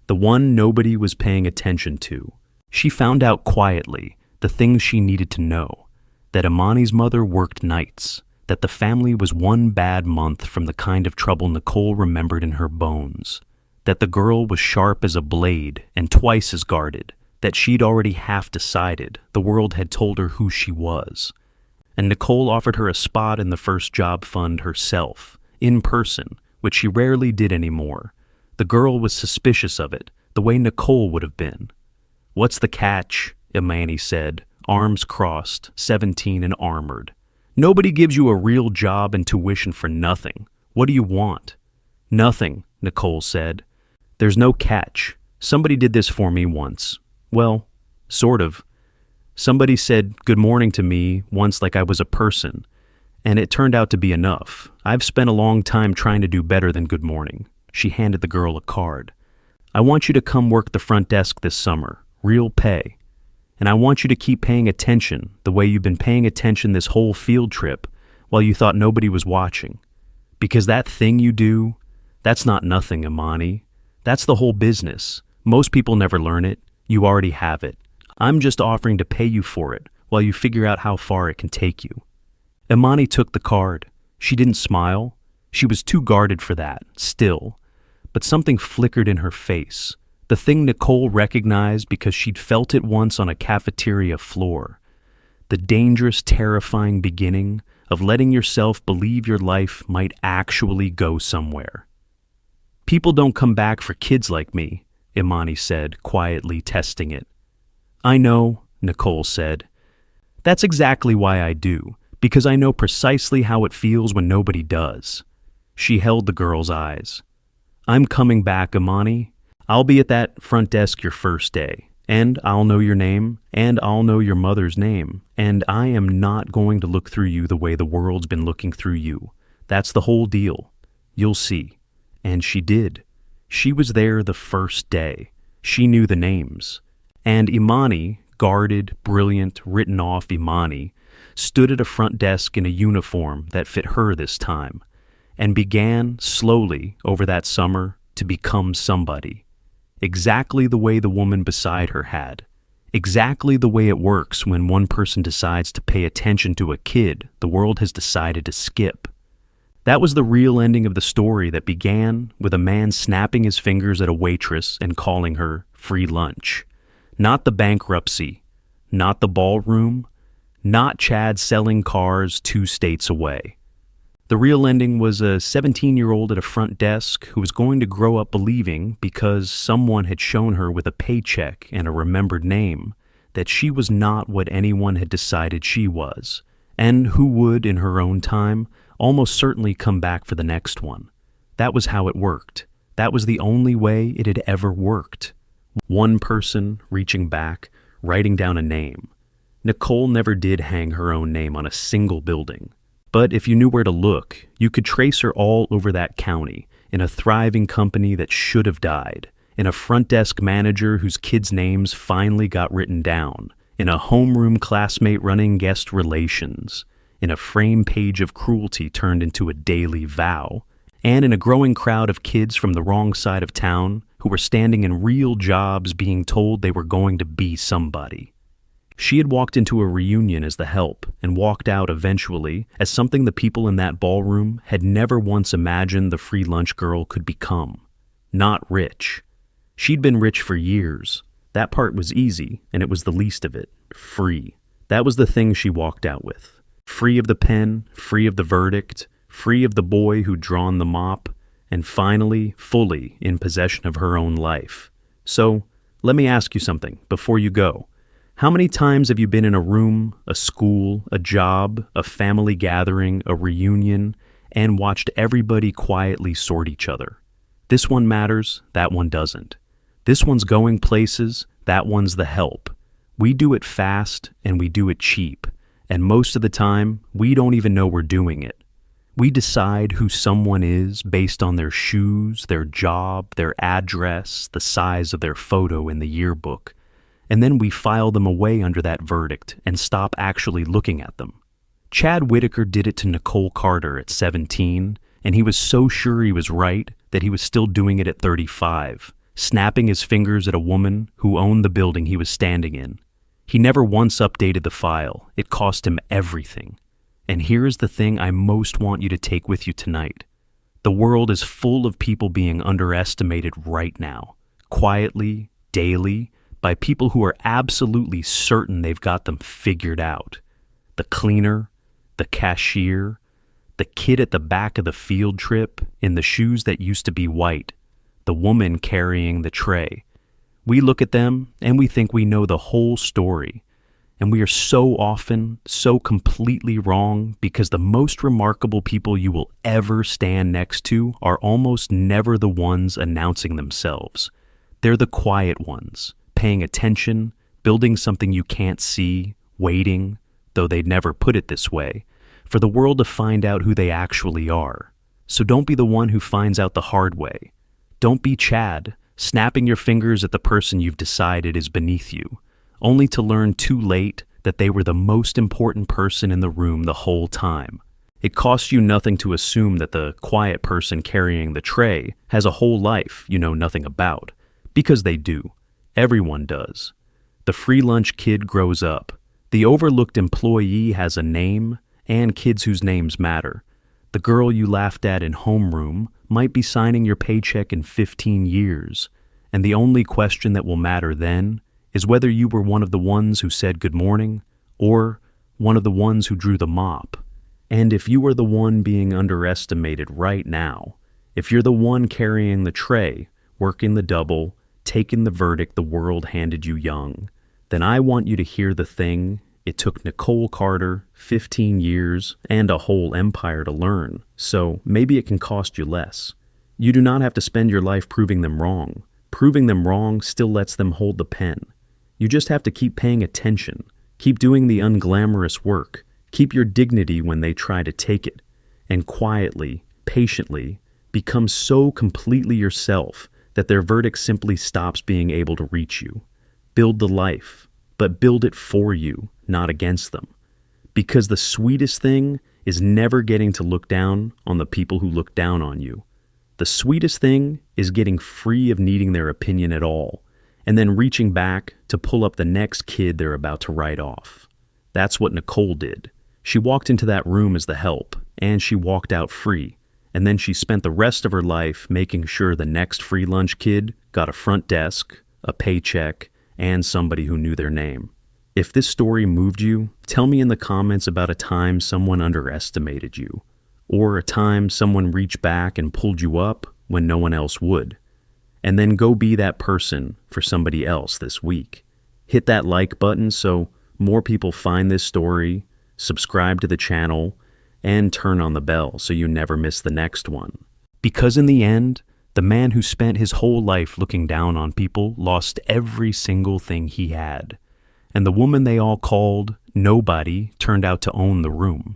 the one nobody was paying attention to. She found out quietly the things she needed to know, that Imani's mother worked nights, that the family was one bad month from the kind of trouble Nicole remembered in her bones, that the girl was sharp as a blade and twice as guarded, that she'd already half decided the world had told her who she was. And Nicole offered her a spot in the first job fund herself, in person, which she rarely did anymore. The girl was suspicious of it, the way Nicole would have been. "What's the catch?" Imani said, arms crossed, 17 and armored. "Nobody gives you a real job and tuition for nothing. What do you want?" "Nothing," Nicole said. "There's no catch. Somebody did this for me once. Well, sort of. Somebody said good morning to me once like I was a person, and it turned out to be enough. I've spent a long time trying to do better than good morning." She handed the girl a card. "I want you to come work the front desk this summer, real pay. And I want you to keep paying attention the way you've been paying attention this whole field trip while you thought nobody was watching. Because that thing you do, that's not nothing, Imani. That's the whole business. Most people never learn it. You already have it. I'm just offering to pay you for it while you figure out how far it can take you." Imani took the card. She didn't smile. She was too guarded for that, still. But something flickered in her face, the thing Nicole recognized because she'd felt it once on a cafeteria floor. The dangerous, terrifying beginning of letting yourself believe your life might actually go somewhere. "People don't come back for kids like me," Imani said, quietly testing it. "I know," Nicole said. "That's exactly why I do, because I know precisely how it feels when nobody does." She held the girl's eyes. "I'm coming back, Imani. I'll be at that front desk your first day, and I'll know your name, and I'll know your mother's name, and I am not going to look through you the way the world's been looking through you. That's the whole deal. You'll see." And she did. She was there the first day. She knew the names. And Imani, guarded, brilliant, written off Imani, stood at a front desk in a uniform that fit her this time, and began, slowly, over that summer, to become somebody. Exactly the way the woman beside her had. Exactly the way it works when one person decides to pay attention to a kid the world has decided to skip. That was the real ending of the story that began with a man snapping his fingers at a waitress and calling her free lunch. Not the bankruptcy, not the ballroom, not Chad selling cars 2 states away. The real ending was a 17-year-old at a front desk who was going to grow up believing, because someone had shown her with a paycheck and a remembered name, that she was not what anyone had decided she was, and who would, in her own time, almost certainly come back for the next one. That was how it worked. That was the only way it had ever worked. One person reaching back, writing down a name. Nicole never did hang her own name on a single building. But if you knew where to look, you could trace her all over that county, in a thriving company that should have died, in a front desk manager whose kids' names finally got written down, in a homeroom classmate running guest relations, in a frame page of cruelty turned into a daily vow, and in a growing crowd of kids from the wrong side of town who were standing in real jobs being told they were going to be somebody. She had walked into a reunion as the help and walked out eventually as something the people in that ballroom had never once imagined the free lunch girl could become. Not rich. She'd been rich for years. That part was easy, and it was the least of it. Free. That was the thing she walked out with. Free of the pen, free of the verdict, free of the boy who'd drawn the mop, and finally, fully in possession of her own life. So, let me ask you something before you go. How many times have you been in a room, a school, a job, a family gathering, a reunion, and watched everybody quietly sort each other? This one matters, that one doesn't. This one's going places, that one's the help. We do it fast and we do it cheap, and most of the time, we don't even know we're doing it. We decide who someone is based on their shoes, their job, their address, the size of their photo in the yearbook, and then we file them away under that verdict and stop actually looking at them. Chad Whitaker did it to Nicole Carter at 17, and he was so sure he was right that he was still doing it at 35, snapping his fingers at a woman who owned the building he was standing in. He never once updated the file. It cost him everything. And here is the thing I most want you to take with you tonight. The world is full of people being underestimated right now, quietly, daily, by people who are absolutely certain they've got them figured out. The cleaner, the cashier, the kid at the back of the field trip in the shoes that used to be white, the woman carrying the tray. We look at them and we think we know the whole story. And we are so often, so completely wrong because the most remarkable people you will ever stand next to are almost never the ones announcing themselves. They're the quiet ones, paying attention, building something you can't see, waiting, though they'd never put it this way, for the world to find out who they actually are. So don't be the one who finds out the hard way. Don't be Chad, snapping your fingers at the person you've decided is beneath you, only to learn too late that they were the most important person in the room the whole time. It costs you nothing to assume that the quiet person carrying the tray has a whole life you know nothing about, because they do. Everyone does. The free lunch kid grows up. The overlooked employee has a name, and kids whose names matter. The girl you laughed at in homeroom might be signing your paycheck in 15 years, and the only question that will matter then is whether you were one of the ones who said good morning or one of the ones who drew the mop. And if you are the one being underestimated right now, if you're the one carrying the tray, working the double, taking the verdict the world handed you young, then I want you to hear the thing it took Nicole Carter 15 years and a whole empire to learn, so maybe it can cost you less. You do not have to spend your life proving them wrong. Proving them wrong still lets them hold the pen. You just have to keep paying attention, keep doing the unglamorous work, keep your dignity when they try to take it, and quietly, patiently, become so completely yourself that their verdict simply stops being able to reach you. Build the life, but build it for you, not against them. Because the sweetest thing is never getting to look down on the people who look down on you. The sweetest thing is getting free of needing their opinion at all, and then reaching back to pull up the next kid they're about to write off. That's what Nicole did. She walked into that room as the help, and she walked out free, and then she spent the rest of her life making sure the next free lunch kid got a front desk, a paycheck, and somebody who knew their name. If this story moved you, tell me in the comments about a time someone underestimated you, or a time someone reached back and pulled you up when no one else would. And then go be that person for somebody else this week. Hit that like button so more people find this story, subscribe to the channel, and turn on the bell so you never miss the next one. Because in the end, the man who spent his whole life looking down on people lost every single thing he had. And the woman they all called nobody turned out to own the room.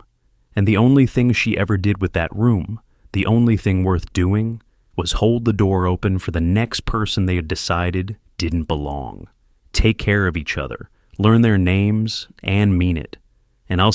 And the only thing she ever did with that room, the only thing worth doing, was hold the door open for the next person they had decided didn't belong. Take care of each other, learn their names, and mean it. And I'll